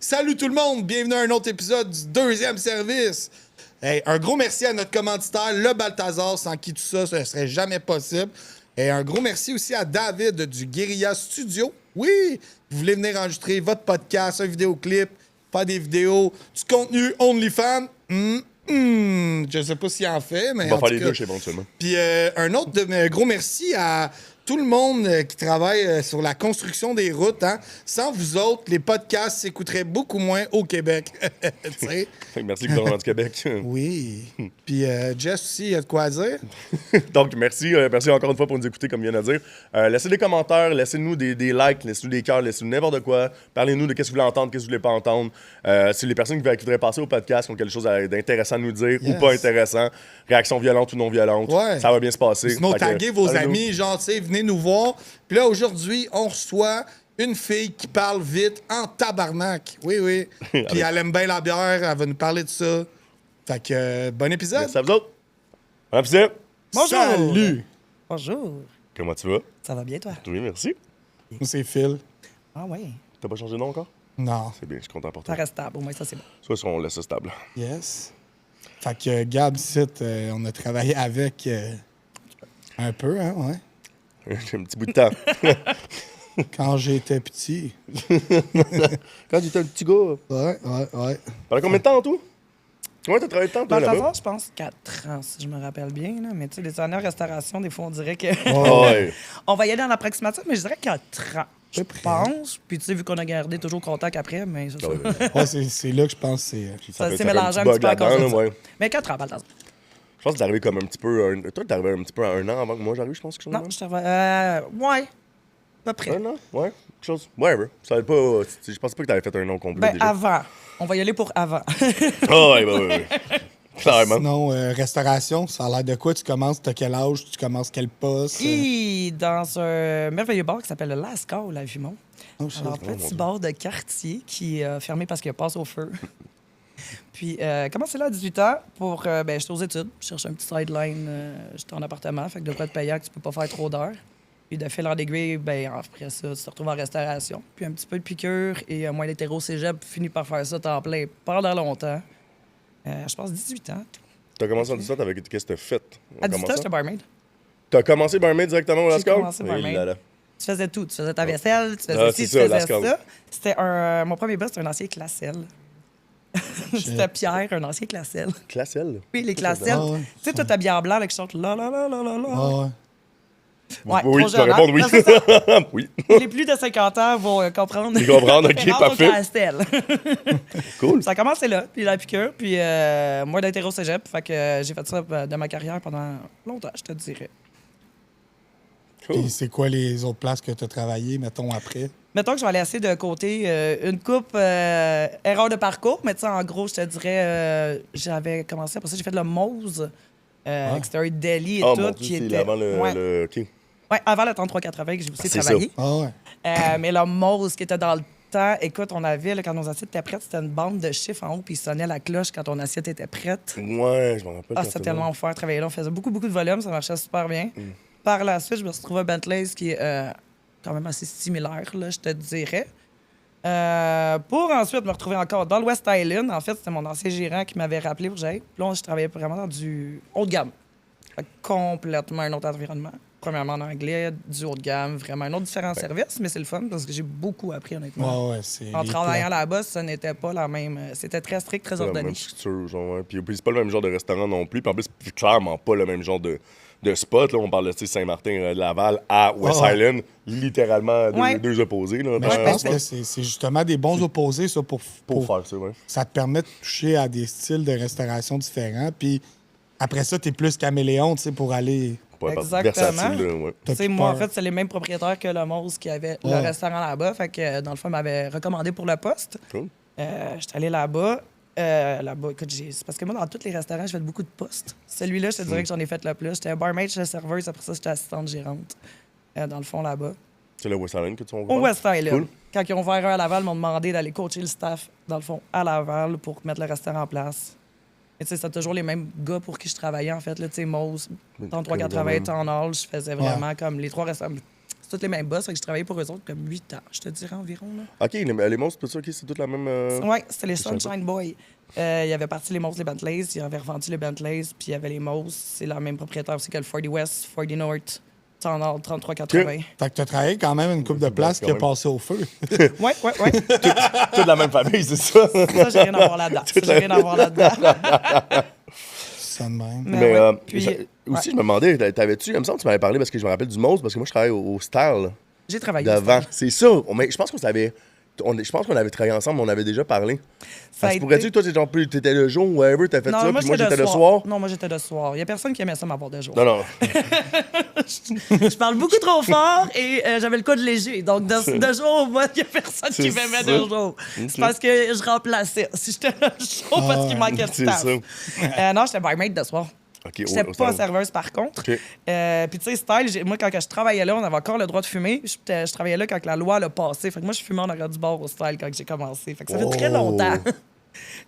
Salut tout le monde, bienvenue à un autre épisode du deuxième service. Hey, un gros merci à notre commanditaire, le Balthazar, sans qui tout ça, ne serait jamais possible. Et un gros merci aussi à David du Guerilla Studio. Oui, vous voulez venir enregistrer votre podcast, un vidéoclip, faire des vidéos, du contenu OnlyFans. Je sais pas s'il en fait, mais On va en faire tout les cas. deux chez éventuellement. Puis un autre gros merci à tout le monde qui travaille sur la construction des routes. Hein. Sans vous autres, les podcasts s'écouteraient beaucoup moins au Québec. Tu sais? Merci, le gouvernement du Québec. Oui. Puis Jess aussi, il y a de quoi dire. Donc, merci encore une fois pour nous écouter, comme il vient de dire. Laissez des commentaires, laissez-nous des likes, laissez-nous des cœurs, laissez-nous n'importe quoi. Parlez-nous de qu'est-ce que vous voulez entendre, qu'est-ce que vous voulez pas entendre. Si les personnes qui voudraient passer au podcast ont quelque chose d'intéressant à nous dire ou pas intéressant, réaction violente ou non violente, ça va bien se passer. Sinon, taguez vos parlez-nous. amis, genre, tu sais, venez nous voir. Puis là, aujourd'hui, on reçoit une fille qui parle vite en tabarnak. Oui. Puis elle aime bien la bière, elle va nous parler de ça. Fait que, bon épisode. Merci à vous autres. Bon épisode. Bonjour. Salut. Bonjour. Comment tu vas? Ça va bien, toi? Oui, merci. Moi, c'est Phil. Ah oui. T'as pas changé de nom encore? Non. C'est bien, je suis content pour Ça toi. reste stable. Au moins, ça, c'est bon. Soit si on laisse ça stable. Yes. Fait que Gab, ici, on a travaillé avec un peu, hein, ouais. J'ai un petit bout de temps. Quand j'étais petit. Quand j'étais un petit gars. Ouais. Pendant combien de temps, toi? Combien t'as travaillé de temps, toi, Dans le là-bas? temps, je pense 4 ans, si je me rappelle bien. Là. Mais tu sais, les années en restauration, des fois, on dirait que. Ouais. On va y aller dans l'approximatif, mais je dirais 4 ans. Je près. pense. Puis tu sais, vu qu'on a gardé toujours contact après, mais c'est ça. Ouais. Ouais, c'est là que je pense que c'est. Ça fait- s'est fait mélangé un bug petit peu à cause là-dedans, de ça. ouais. Mais 4 ans, Balthazar. Je pense que t'es arrivé comme un petit peu. Toi, t'es arrivé un petit peu à 1 an avant que moi j'arrive, je pense. Quelque chose Non, de même. je travaille. Ouais. À peu près. 1 an? Ouais. Quelque chose. Whatever. Ça va pas. Je pensais pas que t'avais fait un an complet Ben, déjà. avant. On va y aller pour avant. Ah ouais. Clairement. Sinon, restauration, ça a l'air de quoi? Tu commences, t'as quel âge? Tu commences quel poste? Et dans un merveilleux bar qui s'appelle le Lascar, à Vimont. Oh, shit. Alors, mon petit Dieu. bar de quartier qui est fermé parce qu'il passe au feu. Puis, commencé là à 18 ans pour. Ben, j'étais aux études. Je cherchais un petit sideline. J'étais en appartement, fait que de quoi te payer que tu peux pas faire trop d'heures. Puis, de fil en aiguille, ben, après ça, tu te retrouves en restauration. Puis, un petit peu de piqûre et moins d'hétéro cégep, fini par faire ça temps plein pendant longtemps. Je pense 18 ans. T'as commencé en 17 avec. Qu'est-ce que t'as fait? en À 18 ans, commençant? j'étais barmaid. T'as commencé barmaid directement au J'ai Lascar? commencé barmaid. là. Tu faisais tout. Tu faisais ta vaisselle, tu faisais Ah, ci, c'est tu ça, faisais Lascar. ça. C'était mon premier boss, c'était un ancien classel. C'était Pierre, un ancien classel. Classel? Oui, les classels. Ah ouais. Tu sais, toi, t'habillé en blanc avec chante la la la la la la. Ah ouais. Ouais, Oui, trop je dois jeune, hein? répondre oui. Non, c'est ça. Oui. Les plus de 50 ans vont comprendre. Ils comprennent, ok, Référence au parfait. Castel. Cool. Ça a commencé là, puis la piqûre, puis moi d'hétéro cégep. Fait que j'ai fait ça de ma carrière pendant longtemps, je te dirais. Cool. Puis c'est quoi les autres places que tu as travaillé, mettons, après? Mettons que je vais laisser de côté une coupe erreur de parcours, mais tu sais, en gros, je te dirais, j'avais commencé, après ça, j'ai fait le Mose, que c'était un deli et Ah, tout, mon qui Dieu, était... c'est avant le. Ouais. OK. Ouais, avant le 3380 que j'ai aussi C'est travaillé. Ah ouais. Mais le Mose qui était dans le temps, écoute, on avait, là, quand nos assiettes étaient prêtes, c'était une bande de chiffres en haut, puis il sonnait la cloche quand ton assiette était prête. Ouais, je m'en rappelle. Ah, quand c'était t'es tellement là. enfer, travailler là. On faisait beaucoup, beaucoup de volume, ça marchait super bien. Mm. Par la suite, je me suis trouvé à Bentley, qui est quand même assez similaire, là, je te dirais. Pour ensuite me retrouver encore dans le West Island. En fait, c'était mon ancien gérant qui m'avait rappelé pour que j'aille. Puis là, je travaillais vraiment dans du haut de gamme. Fait que complètement un autre environnement. Premièrement en anglais, du haut de gamme, vraiment un autre différent service, mais c'est le fun parce que j'ai beaucoup appris, honnêtement. Ouais, c'est. En les travaillant plats. là-bas, ce n'était pas la même. C'était très strict, très C'est la ordonné. même structure, genre, ouais. Puis c'est pas le même genre de restaurant non plus. Puis en plus, c'est clairement pas le même genre de spot. Là. On parle de tu sais, Saint-Martin de Laval à West ouais. Island, littéralement Ouais. deux opposés. Là, Mais dans- je pense que c'est justement des bons opposés, ça, pour pour faire ça, ouais. ça te permet de toucher à des styles de restauration différents. Puis après ça, t'es plus caméléon, tu sais, pour aller. Pour être Exactement. versatile, là, ouais. T'as Tu sais, plus moi, en peur. fait, c'est les mêmes propriétaires que le Mose qui avait le Ouais. restaurant là-bas. Fait que, dans le fond, ils m'avaient recommandé pour le poste. Cool. J'étais allée là-bas. Là-bas, écoute, c'est parce que moi, dans tous les restaurants, j'ai fait beaucoup de postes. Celui-là, je te dirais que j'en ai fait le plus. J'étais barmaid, j'étais serveuse. Après ça, j'étais assistante gérante. Dans le fond, là-bas. C'est le West Island que tu vas Au West Island. Cool. Quand ils ont ouvert un à Laval, ils m'ont demandé d'aller coacher le staff, dans le fond, à Laval pour mettre le restaurant en place. Et tu sais, c'était toujours les mêmes gars pour qui je travaillais, en fait. Tu sais, Mose, temps 380, temps Hall, je faisais vraiment comme les 3 restaurants. C'est tous les mêmes boss. Fait que j'ai travaillé pour eux autres comme 8 ans, je te dirais environ. Là. OK, les monstres, tout ça, OK, c'est toute la même... Ouais, c'était les je savais Sunshine Boys. Il y avait parti les monstres, les Bentleys. Il avait revendu les Bentleys. Puis il y avait les monstres. C'est la même propriétaire aussi que le 40 West, 40 North, Nord, 3380. Fait que t'as travaillé quand même une couple de places qui a passé au feu. Ouais. Toute la même famille, c'est ça? Ça, j'ai rien à voir là-dedans. Ça de même. Mais ouais. Puis, aussi, je me demandais, t'avais-tu, il me semble que tu m'avais parlé parce que je me rappelle du monstre, parce que moi, je travaille au Star, là, j'ai travaillé. devant. C'est ça. Mais je pense qu'on savait... Je pense qu'on avait travaillé ensemble, on avait déjà parlé. Ça a Tu pourrais dire que toi, c'est genre, t'étais le jour, whatever, t'as fait ça, puis moi, j'étais le soir. Non, moi, j'étais le soir. Il y a personne qui aimait ça m'avoir de jour. Non. Je parle beaucoup trop fort et j'avais le code léger. Donc, de jour, moi, il n'y a personne qui C'est m'aimait ça. de jour. C'est parce que je remplaçais. Si j'étais le jour, parce qu'il manquait de c'est staff. ça. Non, j'étais barmaid de soir. OK, J'étais pas serveuse, par contre. OK. Puis, tu sais, Style, moi, quand je travaillais là, on avait encore le droit de fumer. Je travaillais là quand la loi l'a passé. Fait que moi, je fumais en arrière du bar au Style quand j'ai commencé. Fait que ça fait très longtemps.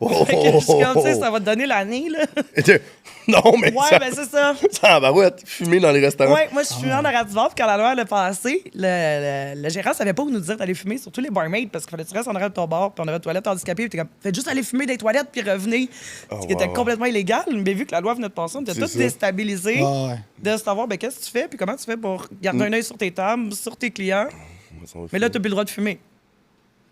Fait que je suis comme, tu sais, ça va te donner l'année, là. Non, mais Ouais, ben c'est ça. ça va, ouais, fumer dans les restaurants. Ouais, moi, je fumais en arrière du bar. Puis quand la loi l'a passé, le gérant savait pas où nous dire d'aller fumer, surtout les barmaids, parce qu'il fallait que tu restes en arrière de ton bar, puis on avait une toilette handicapée, puis t'es comme, faites juste aller fumer des toilettes, puis revenez. Ce qui était complètement illégal, mais vu que la loi venait de passer, on était C'est tous ça. déstabilisés Ouais. de savoir, ben qu'est-ce que tu fais, puis comment tu fais pour garder un œil sur tes tables, sur tes clients. Mais là, t'as plus le droit de fumer.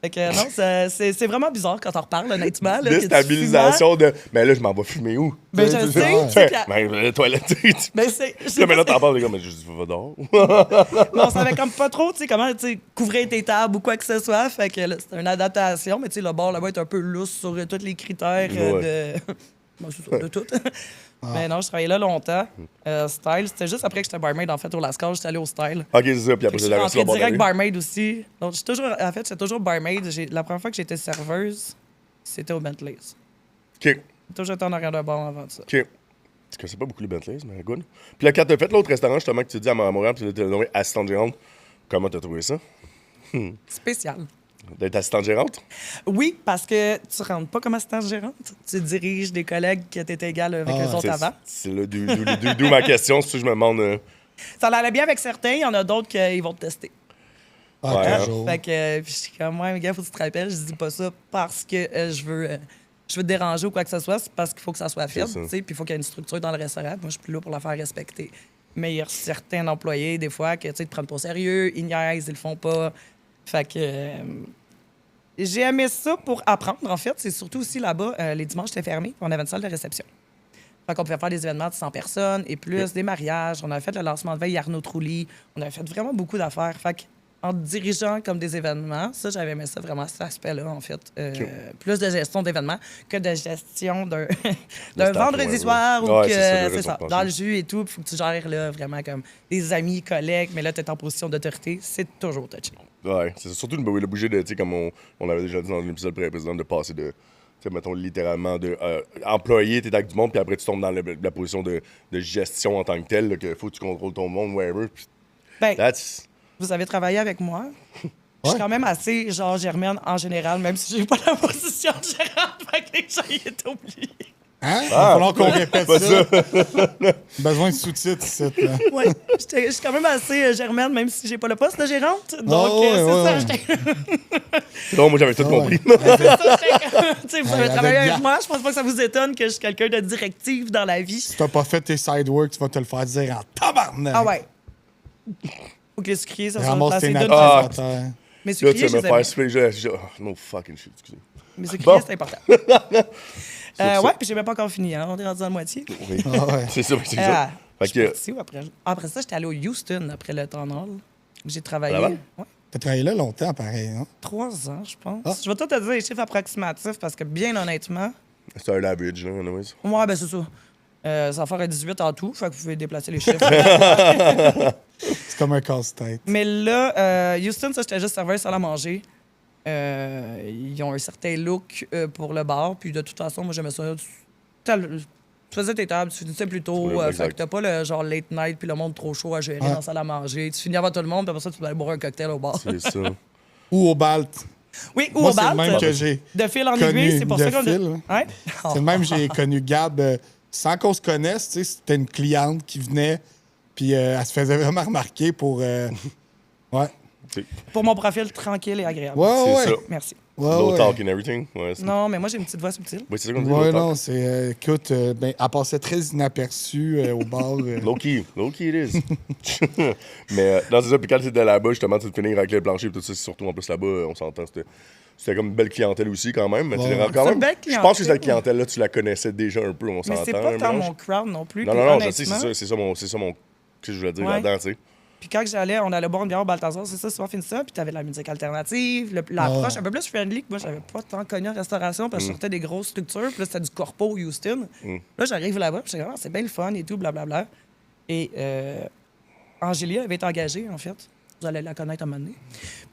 Fait que non, c'est vraiment bizarre quand on reparle, honnêtement. Là, que tu Déstabilisation de. Mais là, je m'en vais fumer où? Ben, je sais, tu sais, puis- Ben, les toilettes. Ben, c'est. Là, mais là, t'en parles, les gars, mais je dis, va dehors. Mais on savait comme pas trop, tu sais, comment, tu sais, couvrir tes tables ou quoi que ce soit. Fait que là, c'était une adaptation, mais tu sais, le bar là-bas est un peu lousse sur tous les critères de. Bon, c'est ça, de tout. Mais non, je travaillais là longtemps. Style, c'était juste après que j'étais barmaid, en fait, au Lascar, j'étais allé au Style. OK, c'est ça, puis après, Je j'ai suis la rentrée version direct bordel. barmaid aussi. Donc, j'étais toujours barmaid. La première fois que j'étais serveuse, c'était au Bentley's. OK, J'ai toujours été en arrière de bar avant ça. OK. Tu connaissais pas beaucoup les Bentleys, mais good. Puis là, quand t'as fait l'autre restaurant, justement, que tu dis à Montréal, puis t'as nommé assistante gérante, comment t'as trouvé ça? Spécial. D'être assistante gérante? Oui, parce que tu rentres pas comme assistante gérante. Tu diriges des collègues qui étaient égales avec eux autres avant. C'est là d'où ma question, c'est ça que je me demande. Ça allait bien avec certains, il y en a d'autres qui vont te tester. Ah, Ouais. toujours. Fait que puis je suis comme, ouais, mais gars, faut que tu te rappelles, je dis pas ça parce que je veux te déranger ou quoi que ce soit, c'est parce qu'il faut que ça soit fait, C'est ça. tu sais, puis il faut qu'il y ait une structure dans le restaurant. Moi, je suis plus là pour la faire respecter. Mais il y a certains employés, des fois, que, tu sais, te prennent pas au sérieux, ils niaisent, ils le font pas. Fait que j'ai aimé ça pour apprendre, en fait. C'est surtout aussi là-bas, les dimanches, c'était fermé, on avait une salle de réception. Fait qu'on pouvait faire des événements de 100 personnes et plus, des mariages. On avait fait le lancement de veille Arnaud Trulli. On avait fait vraiment beaucoup d'affaires. Fait que, en dirigeant comme des événements, ça, j'avais aimé ça vraiment, cet aspect-là, en fait. Plus de gestion d'événements que de gestion d'un staff, vendredi ouais, soir ouais. ou Ouais, que, c'est ça, le c'est ça, reste, on dans le pense. jus et tout. Il faut que tu gères, là, vraiment comme des amis, collègues, mais là, tu es en position d'autorité. C'est toujours touché. Ouais, c'est surtout le bouger de, tu sais, comme on avait déjà dit dans l'épisode précédent, de passer de, tu sais, mettons, littéralement, de employé, t'es avec du monde, puis après, tu tombes dans la position de gestion en tant que telle, qu'il faut que tu contrôles ton monde, whatever. Puis Ben, that's... vous avez travaillé avec moi. Je suis quand même assez, genre, germaine en général, même si j'ai pas la position de gérante. Fait que les gens, ils étaient oubliés. Hein? Il va falloir qu'on répète pas ça. Besoin de sous-titres, ici. là. Ouais, je suis quand même assez germaine, même si j'ai pas le poste de gérante. Donc, ouais, c'est ouais, ça, ouais. j'étais. Non, moi, j'avais tout Ah, compris. Tu sais, vous avez Ouais, travaillé avec avec moi, je pense pas que ça vous étonne que je suis quelqu'un de directif dans la vie. Si t'as pas fait tes side work, tu vas te le faire dire en tabarnak. Ah ouais. Faut que les sucriers, ça soit Ramasse placé tes d'une notes Ah. sur la terre. Mes Là, tu sucriers, sais je me les faire aime. souffler, oh, no fucking shit, excusez. Mes sucriers, Bon. c'est important. ça. Ouais, puis j'ai même pas encore fini, hein. On est rendu à la moitié. Oui. Ah ouais. C'est ça, c'est Ah, ça. Fait je suis que, partie où après? Après ça, j'étais allé au Houston après le temps nord. J'ai travaillé. À Laval? Ouais. T'as travaillé là longtemps, pareil, hein? 3 ans, je pense. Ah. Je vais tout te dire les chiffres approximatifs parce que, bien honnêtement, c'est un average, là, anyways. ouais, ben c'est ça. Ça va faire un 18 en tout, fait que vous pouvez déplacer les chiffres. C'est comme un casse-tête. Mais là, Houston, ça, j'étais juste serveuse salle à manger. Ils ont un certain look pour le bar, puis de toute façon, moi, j'aimais ça. Tu faisais tes tables, tu finissais plus tôt, Oui, fait exact. que t'as pas le genre late night puis le monde trop chaud à gérer Ouais. dans la salle à manger. Tu finis avant tout le monde, puis après ça, tu vas aller boire un cocktail au bar. C'est ça. Ou au Balt. Oui, ou Moi, au c'est le bal. même que j'ai De fil en connu aiguille, c'est pour de ça qu'on fil. Ouais? C'est le même, j'ai connu Gab sans qu'on se connaisse. Tu sais, c'était une cliente qui venait, puis elle se faisait vraiment remarquer pour Ouais. Pour mon profil tranquille et agréable. Ouais, C'est ouais. ça. Merci. Ouais, Low ouais. talk and everything. Ouais, Non, mais moi, j'ai une petite voix subtile. Oui, c'est ça qu'on dit, Ouais, low talk. non, c'est. Écoute, ben, elle passait très inaperçue au bar. Low-key it is. Mais non, c'est ça. Puis quand t'étais là-bas, justement, tu te finir avec le plancher et tout ça, c'est surtout en plus là-bas, on s'entend, c'était comme une belle clientèle aussi quand même. Mais tu Ouais. les rends quand C'est même. une belle Je pense que cette clientèle. clientèle-là, tu la connaissais déjà un peu, on s'entend. Mais c'est pas tant mélange. mon crowd non plus. Non, Puis non, non, je sais, c'est honnêtement, ça, c'est ça mon. Qu'est-ce que je voulais dire Ouais. là-dedans, tu sais. Puis quand on allait boire une bière au Balthazar, c'est ça, souvent fini ça. Puis t'avais de la musique alternative, l'approche un peu plus friendly que moi, j'avais pas tant connu en restauration parce que je sortais des grosses structures. Puis là, c'était du corpo Houston. Là, j'arrive là-bas, puis je dis, c'est bien le fun et tout, blablabla. Et Angélia avait été engagée, en fait. Vous allez la connaître à un moment donné.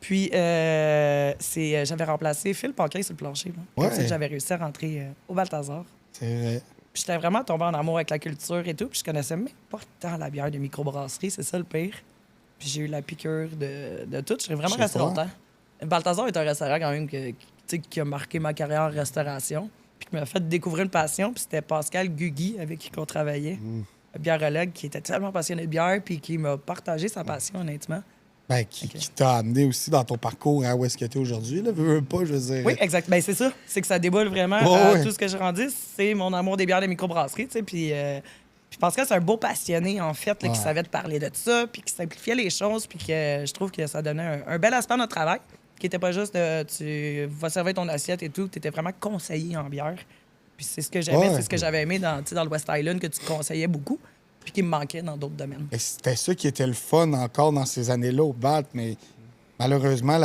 Puis, j'avais remplacé Phil Paquin sur le plancher. Là. Ouais. Comme ça, j'avais réussi à rentrer au Balthazar. C'est vrai. Puis j'étais vraiment tombé en amour avec la culture et tout. Puis je connaissais même pas tant la bière de microbrasserie, c'est ça le pire. Puis j'ai eu la piqûre de tout. Je serais vraiment Je sais resté pas. longtemps. Balthazar est un restaurant quand même qui a marqué ma carrière en restauration. Puis qui m'a fait découvrir une passion. Puis c'était Pascal Guigui avec qui on travaillait. Un biérologue qui était tellement passionné de bière puis qui m'a partagé sa passion, honnêtement. Ben, qui t'a amené aussi dans ton parcours à où est-ce que tu es aujourd'hui, là, veux pas, je veux dire. Oui, exact. Ben, c'est ça. C'est que ça déboule vraiment Ouais. tout ce que j'ai rendu. C'est mon amour des bières de microbrasserie, tu sais. Puis Pascal, c'est un beau passionné, en fait, là, qui savait te parler de ça, puis qui simplifiait les choses, puis que je trouve que ça donnait un bel aspect à notre travail, qui était pas juste tu vas servir ton assiette et tout. Tu étais vraiment conseillé en bière. Puis c'est ce que j'aimais, Ouais. c'est ce que j'avais aimé dans le West Island, que tu conseillais beaucoup, puis qui me manquait dans d'autres domaines. Et c'était ça qui était le fun encore dans ces années-là au BAT, mais malheureusement,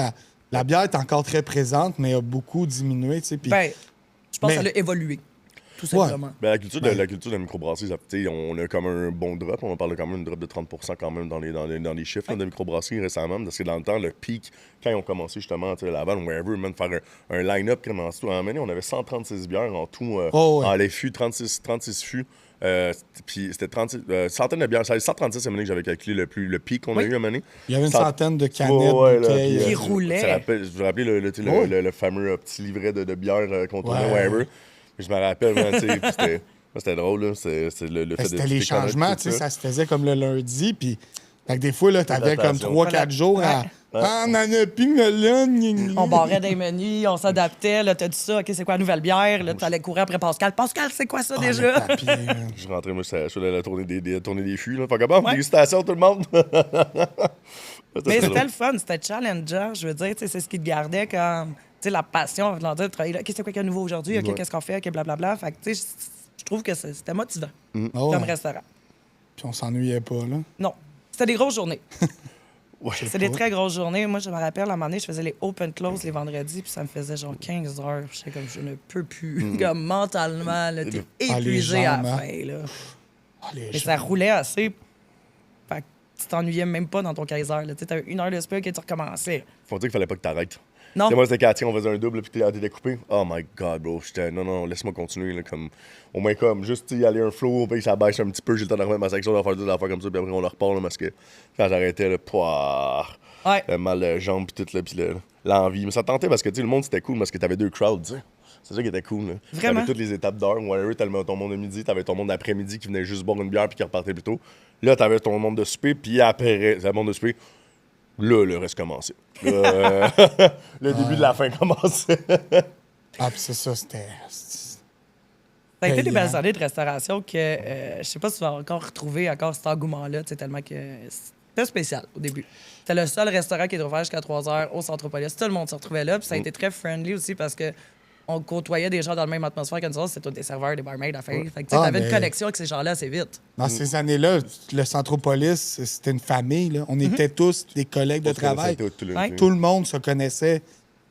la bière est encore très présente, mais a beaucoup diminué, tu sais. Puis Ben, je pense mais- que ça a évolué, tout Ouais. simplement. Ben, la culture de la microbrasserie, ça, tu sais, on a comme un bon drop. On parle de quand même une drop de 30% quand même dans les chiffres là, de microbrasserie récemment. Parce que dans le temps, le pic, quand ils ont commencé justement, tu sais, Laval ou wherever, même faire un line-up comment tout en on avait 136 bières en tout, Oh, ouais. en les fûts, 36 fûts. Puis c'était 36, centaines de bières. C'est 136 à que j'avais calculé le pic qu'on a Oui. eu à mener. il y avait une Cent- centaine de canettes, Ouais, là, bouteilles. puis, Qui roulaient. Je vous rappelle le fameux petit livret de bière qu'on tournait, Ouais. whatever. Je me rappelle, man, tu sais, puis c'était drôle, là. C'est le Ben, fait de c'était les tout connaître, changements, tout tu sais, ça se faisait comme le lundi, puis fait que des fois, là, t'avais comme L'adaptation. 3-4 jours à... Ah, on en a plus, mais là... On barrait des menus, on s'adaptait. Là, t'as dit ça, OK, c'est quoi la nouvelle bière? Là, t'allais courir après Pascal. Pascal, c'est quoi ça Ah, déjà? le papier, man. Je rentrais, moi, je suis allé à la tournée des fûts, là. Fait que bon, Ouais. félicitations tout le monde! Mais c'était le fun, c'était challengeant. Je veux dire, tu sais, c'est ce qui te gardait comme, tu sais, la passion de dire, de travailler là. OK, c'est quoi qu'il y a de nouveau aujourd'hui? OK, Ouais. qu'est-ce qu'on fait? OK, blablabla. Fait que, tu sais, je trouve que c'était motivant Ah ouais. comme restaurant. Puis on s'ennuyait pas, là. Non, c'était des grosses journées. Ouais. C'était des très grosses journées. Moi, je me rappelle, à un moment donné, je faisais les open close les vendredis, puis ça me faisait genre 15 heures. J'étais comme, je ne peux plus. Comme mentalement, là, t'es Ah, les épuisé à jambes, la hein. fin, là. Ah, les Mais gens. ça roulait assez. Fait que tu t'ennuyais même pas dans ton 15 heures. Tu avais 1 heure de spell que tu recommençais. Faut dire qu'il fallait pas que t'arrêtes. Non. Tu sais, moi, c'était qu'à on faisait un double, puis t'es découpé. Oh my god, bro. J'étais, non, laisse-moi continuer, là, comme, au moins, comme, juste, tu sais, aller un flow, puis ça baisse un petit peu, j'ai le temps de remettre ma section, de faire des affaires comme ça, puis après, on le repart, là, parce que quand j'arrêtais, là, pouah, Ouais. le mal de jambes, puis tout, là, puis l'envie. Mais ça tentait parce que, tu sais, le monde, c'était cool, parce que t'avais 2 crowds, tu sais. C'est ça qui était cool, là. Vraiment. T'avais toutes les étapes d'heure, whatever, t'avais ton monde de midi, t'avais ton monde d'après-midi qui venait juste boire une bière, puis qui repartait plus tôt. Là, t'avais ton monde de souper, puis après, le monde de souper. Là, le reste commençait. Là, le début de la fin commençait. Ah, puis c'est ça, c'était... Ça a été des Payant. belles années de restauration que je sais pas si tu vas encore retrouver cet engouement-là, tu sais, tellement que c'était spécial au début. C'était le seul restaurant qui était ouvert jusqu'à 3 heures au Centropolis. Tout le monde se retrouvait là, puis ça a été très friendly aussi parce que on côtoyait des gens dans la même atmosphère que nous autres. C'était tous des serveurs, des barmaids à faire. Fait que tu Ah, avais mais- une connexion avec ces gens-là assez vite. Dans ces années-là, le Centropolis, c'était une famille, là. On était tous des collègues de travail. Ouais. Tout le monde se connaissait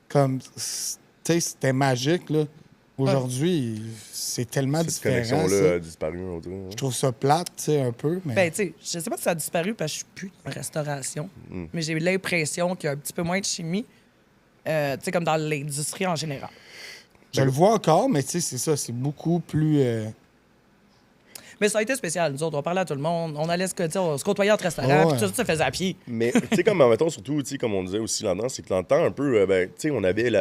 comme... Tu sais, c'était magique, là. Aujourd'hui, c'est tellement Cette différent, connexion-là ça. a disparu, on dirait. Je trouve ça plate, tu sais, un peu, mais... Ben, tu sais, je sais pas si ça a disparu parce que je suis plus en restauration, mais j'ai eu l'impression qu'il y a un petit peu moins de chimie, tu sais, comme dans l'industrie en général. je le vois encore, mais tu sais, c'est ça, c'est beaucoup plus... Mais ça a été spécial. Nous autres, on parlait à tout le monde. On allait on se côtoyait entre restaurants, Ouais. puis tout ça se faisait à pied. Mais, tu sais, comme, mettons, surtout, tu sais, comme on disait aussi là-dedans, c'est que dans le temps, un peu, ben, tu sais, on avait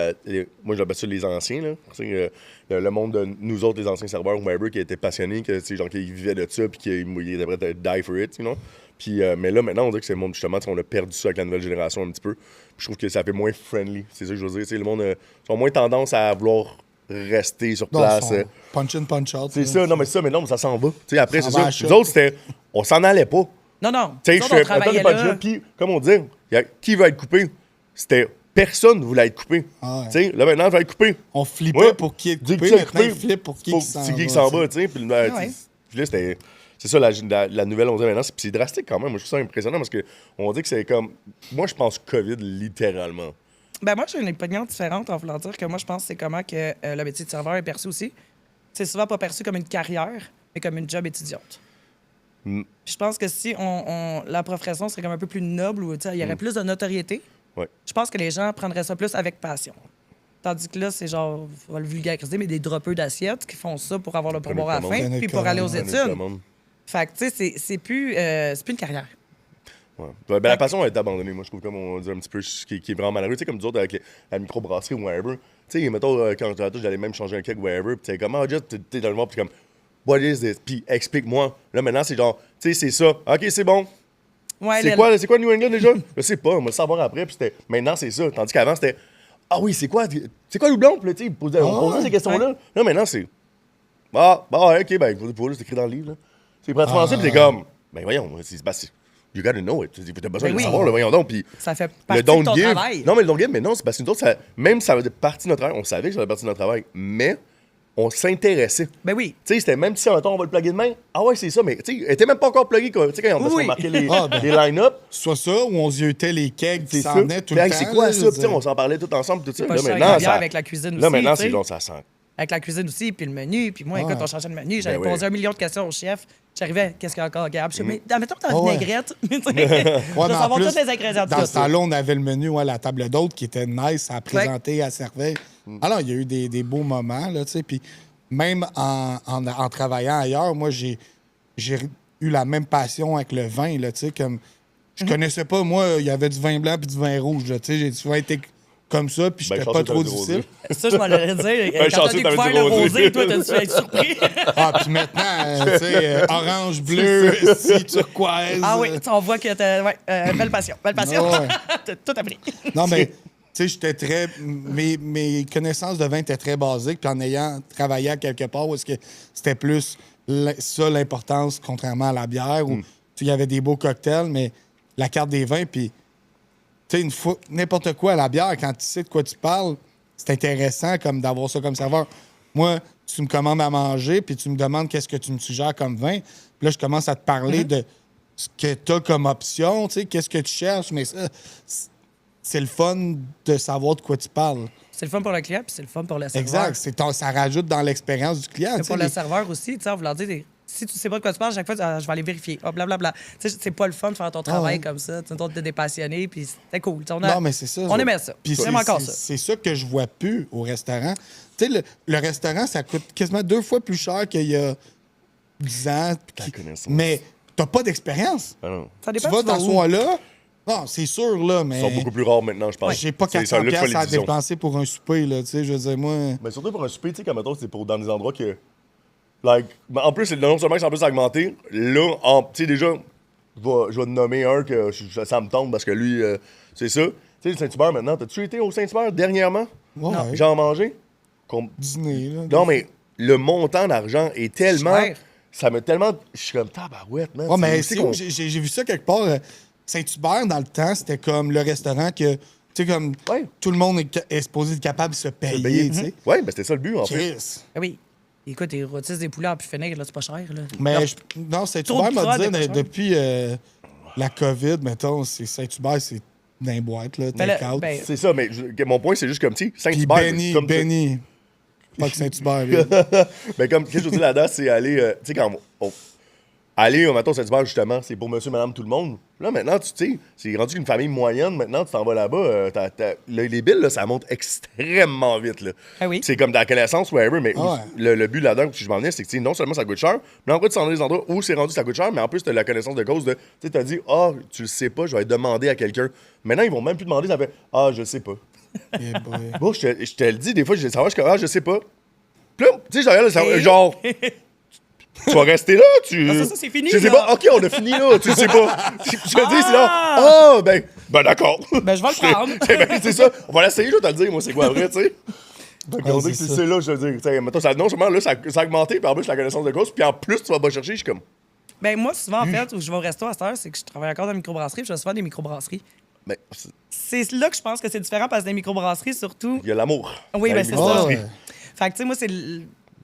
moi, j'appelle ça les anciens, là. Tu sais, le monde de nous autres, les anciens serveurs, whoever, qui étaient passionnés, que, tu sais, genre, qui vivaient de ça, puis qui étaient prêts à die for it, you know. Puis, mais là, maintenant, on dirait que c'est le monde, justement, on a perdu ça avec la nouvelle génération un petit peu. Puis je trouve que ça fait moins friendly. C'est ça que je veux dire. Tu sais, le monde a moins tendance à vouloir rester sur place. Punch in, punch out. C'est ça, non, mais ça s'en va. Tu sais, après, Ça c'est va ça. à shot. Nous autres, c'était. On s'en allait pas. Non. Tu sais, Nous je autres, on fais travaillait pas là. Puis, comme on dit, qui va être coupé? C'était personne voulait être coupé. Ah ouais. Tu sais, là, maintenant, je vais être coupé. On flippait Ouais. pour qui est Dis que coupé, tu es maintenant coupé, il flippe pour qui s'en va. qui s'en va, tu sais. Puis là, Ouais. puis là, c'était. C'est ça, la nouvelle, on dirait maintenant. C'est drastique quand même. Moi, je trouve ça impressionnant parce qu'on dit que c'est comme. Moi, je pense COVID littéralement. Ben moi, j'ai une opinion différente en voulant dire que moi, je pense que c'est comment que le métier de serveur est perçu aussi. C'est souvent pas perçu comme une carrière, mais comme une job étudiante. Mm. Puis je pense que si la profession serait comme un peu plus noble ou il y aurait plus de notoriété, Ouais. je pense que les gens prendraient ça plus avec passion. Tandis que là, c'est genre, on va le vulgariser, mais des droppeurs d'assiettes qui font ça pour avoir le pourboire à la fin, Prenez puis pour commande. aller aux Prenez études. commande. Fait que, tu sais, c'est plus une carrière. Ouais. Ben, la passion a été abandonnée, moi, je trouve, comme on dit un petit peu, ce qui est vraiment malheureux. Tu sais, comme nous autres, avec la microbrasserie ou whatever. Tu sais, mettons, quand j'allais même changer un keg ou whatever, puis t'es comme, t'es dans le monde, puis comme, what is this? Puis explique-moi. Là, maintenant, c'est genre, tu sais, c'est ça. OK, c'est bon. Ouais, C'est quoi New England déjà? Je sais pas, on va le savoir après, puis c'était, maintenant, c'est ça. Tandis qu'avant, c'était, ah oui, c'est quoi le blond? Puis là, tu sais, on posait ces questions-là. Là, maintenant, c'est, ouais, OK, ben, c'est écrit dans le livre, là. C'est prêt à français, puis t'es comme, ben, voyons, you gotta know it. T'as besoin Ben de oui. le savoir, là, voyons donc. Puis Ça fait le partie de don't ton give. travail. Non, mais le don't give, mais non, c'est parce que nous autres, ça faisait partie de notre travail. On savait que ça faisait partie de notre travail, mais on s'intéressait. Ben oui. Tu sais, c'était même si, mettons, on va le plugger demain. Ah ouais, c'est ça, mais tu sais, elle était même pas encore plugué, quoi. Tu sais, quand on Oui. a marqué les Ah, ben. line-up, Soit ça, ou on ziotait les kegs qui c'est ça. s'en venaient tout Puis, le hey, temps. c'est quoi là, ça? je Puis, veux tu sais, dire. on s'en parlait tout ensemble, tout ça. Pas Là, cher maintenant, bière avec la cuisine là, aussi, maintenant, tu sais. c'est genre, ça sent. Avec la cuisine aussi, puis le menu. Puis moi, Ouais. écoute, on changeait de menu. J'avais Ben oui. posé 1 million de questions au chef. J'arrivais, qu'est-ce qu'il y a encore à Gab? Je dis, mais admettons que t'as Ah une ouais. vinaigrette. Tu sais, Ouais, de mais en savoir plus, tous les ingrédients de dans tout. ce temps-là, on avait le menu, ouais, la table d'hôte qui était nice à présenter, à servir. Alors, il y a eu des beaux moments, là, tu sais. Puis même en travaillant ailleurs, moi, j'ai eu la même passion avec le vin, là, tu sais, comme... Je connaissais pas, moi, il y avait du vin blanc puis du vin rouge, là, tu sais. J'ai souvent été comme ça, puis j'étais chanceux, pas trop t'avais du difficile. rosé. Ça, je m'en allais dire. Quand t'as chanceux, t'avais découvert du le rosé. rosé, toi, t'as dû être surpris. Ah, puis maintenant, tu sais, orange, bleu, si, turquoise. Ah oui, on voit que t'as... Ouais, belle passion, belle passion. Ah ouais. T'as tout appris. Non, mais, tu sais, j'étais très. Mes connaissances de vin étaient très basiques, puis en ayant travaillé à quelque part où est-ce que c'était plus ça l'importance, contrairement à la bière, où tu sais, il y avait des beaux cocktails, mais la carte des vins, puis, tu sais, une fois, n'importe quoi à la bière, quand tu sais de quoi tu parles, c'est intéressant comme d'avoir ça comme serveur. Moi, tu me commandes à manger, puis tu me demandes qu'est-ce que tu me suggères comme vin, puis là, je commence à te parler de ce que tu as comme option, tu sais, qu'est-ce que tu cherches, mais ça, c'est le fun de savoir de quoi tu parles. C'est le fun pour le client, puis c'est le fun pour le serveur. Exact. Ça rajoute dans l'expérience du client. Mais tu sais, pour le serveur aussi, tu sais, en voulant dire, si tu sais pas de quoi tu parles, chaque fois, je vais aller vérifier. Oh, blablabla. Tu sais, c'est pas le fun de faire ton travail ouais. comme ça. Tu sais, t'es passionné, puis c'était cool. Tu sais, Non, mais c'est ça. On aimait ça. Puis J'aime encore ça. C'est ça que je vois plus au restaurant. Tu sais, le restaurant, ça coûte quasiment 2 fois plus cher qu'il y a 10 ans. La connaissance. Mais t'as pas d'expérience. Ah non. Ça Tu dépend vas tu vas où. t'asseoir là. Non, c'est sûr, là, mais... Ils sont beaucoup plus rares maintenant, je pense. J'ai pas C'est ça, 400 là, tu fais piastres à l'édition. dépenser pour un souper, là. Tu sais, je veux dire, moi... Mais surtout pour un souper, tu sais, comme mettons, c'est pour dans des endroits que. Like, ben, en plus, non seulement que c'est en plus augmenté, là, tu sais, déjà, je vais te nommer un que ça me tombe parce que lui, c'est ça. Tu sais, le Saint-Hubert maintenant, t'as-tu été au Saint-Hubert dernièrement? Ouais, J'en mangé? dîner, là. Non, mais le montant d'argent est tellement. Cher. Ça me tellement. Je suis comme tabarouette, man. Ouais, mais aussi c'est où? J'ai vu ça quelque part. Saint-Hubert, dans le temps, c'était comme le restaurant que, tu sais, comme Ouais. tout le monde est supposé être capable de se payer, payer. tu sais. Ouais, ben c'était ça le but, en fait. Chris. Ah oui. Écoute, ils rôtissent des poulets à pu finir, là, c'est pas cher. Là. Mais Non. non, Trop Saint-Hubert de m'a prod, dit, est pas cher. depuis la COVID, mettons, Saint-Hubert, c'est dans les boîtes, là, Ben là, take-out. ben, C'est ça, mais mon point, c'est juste comme, tu sais, Puis Saint-Hubert. Benny. Pas que Saint-Hubert, lui. Mais comme, qu'est-ce que je veux dire là-dedans, c'est aller, tu sais, quand aller, mettons, Saint-Hubert, justement, c'est pour monsieur, madame, tout le monde. Là, maintenant, tu sais, c'est rendu qu'une famille moyenne, maintenant, tu t'en vas là-bas, les billes, là, ça monte extrêmement vite, là. Ah oui. C'est comme dans la connaissance, whatever, mais Ah ouais. le but là-dedans, que je m'en venais, c'est que, tu sais, non seulement ça coûte cher, mais en plus, tu t'en vas dans des endroits où c'est rendu, ça coûte cher, mais en plus, tu as la connaissance de cause de, tu sais, tu as dit, tu le sais pas, je vais demander à quelqu'un. Maintenant, ils vont même plus demander, ça fait, je le sais pas. Yeah, boy. Bon, je te le dis, des fois, je dis, ça va, je sais pas. Puis là, tu sais, je regarde, genre, Tu vas rester là, tu... Ah, ça, c'est fini, Je sais là. pas, OK, on a fini là, tu sais pas. Je te dis, c'est là, ben d'accord. Ben, je vais le prendre. Ben, c'est ça, on va l'essayer, je vais te le dire, moi, c'est quoi vrai, tu sais. Donc, on dit que c'est c'est ça. là, je veux dire. Tu sais, mettons, ça, non seulement là, ça a augmenté, puis en plus, la connaissance de cause, puis en plus, tu vas pas chercher, je suis comme... Ben, moi, souvent, en fait, où je vais au resto à cette heure, c'est que je travaille encore dans une microbrasserie, puis je vais souvent des microbrasseries. Ben, C'est là que je pense que c'est différent parce que dans les microbrasseries, surtout. il y a l'amour. Oui, Dans ben, les c'est microbrasseries. ça. Fait que, tu sais, moi, c'est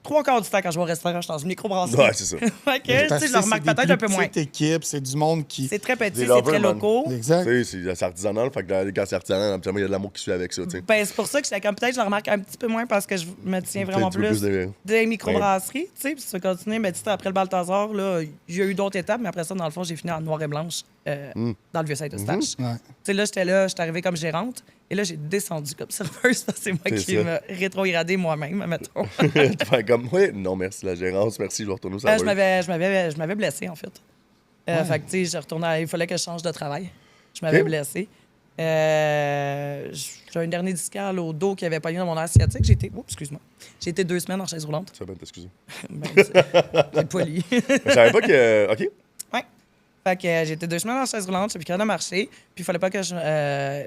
trois quarts du temps quand je vais au restaurant, je suis dans une microbrasserie. Ouais, c'est ça. Fait que, tu Parce sais, que je le remarque c'est des peut-être plus un peu moins. petites équipes, c'est du monde qui... C'est très petit, Des c'est lovers, très man. locaux. Exact. Tu sais, c'est artisanal, fait que quand c'est artisanal, habituellement, il y a de l'amour qui suit avec ça, tu sais. Ben, c'est pour ça que j'étais comme peut-être je le remarque un petit peu moins parce que je me tiens vraiment Tu veux plus de- des microbrasseries, tu sais, puis ça continue. Mais tu sais, après le Balthazar, là, il y a eu d'autres étapes, mais après ça, dans le fond, j'ai fini en noir et blanche dans le Vieux-Saint-Eustache. Ouais. Tu sais, là, j'étais arrivée comme gérante, et là, j'ai descendu comme serveuse parce que c'est moi C'est qui ça. me rétrogradé moi-même, mettons. Tu fais comme, ouais, non, merci la gérance, merci, je vais retourner au serveur. Je m'avais blessée, en fait. Fait que, tu sais, il fallait que je change de travail. Je m'avais Ok. blessée. J'ai un dernier discal au dos qui avait pogné dans mon nerf sciatique. Excuse-moi. J'ai été 2 semaines en chaise roulante. Ça va t'excuser. Ben, c'est poli. Je savais pas que. OK. Ouais. Fait que j'ai été 2 semaines en chaise roulante, j'ai plus capable de marcher. Puis il fallait pas que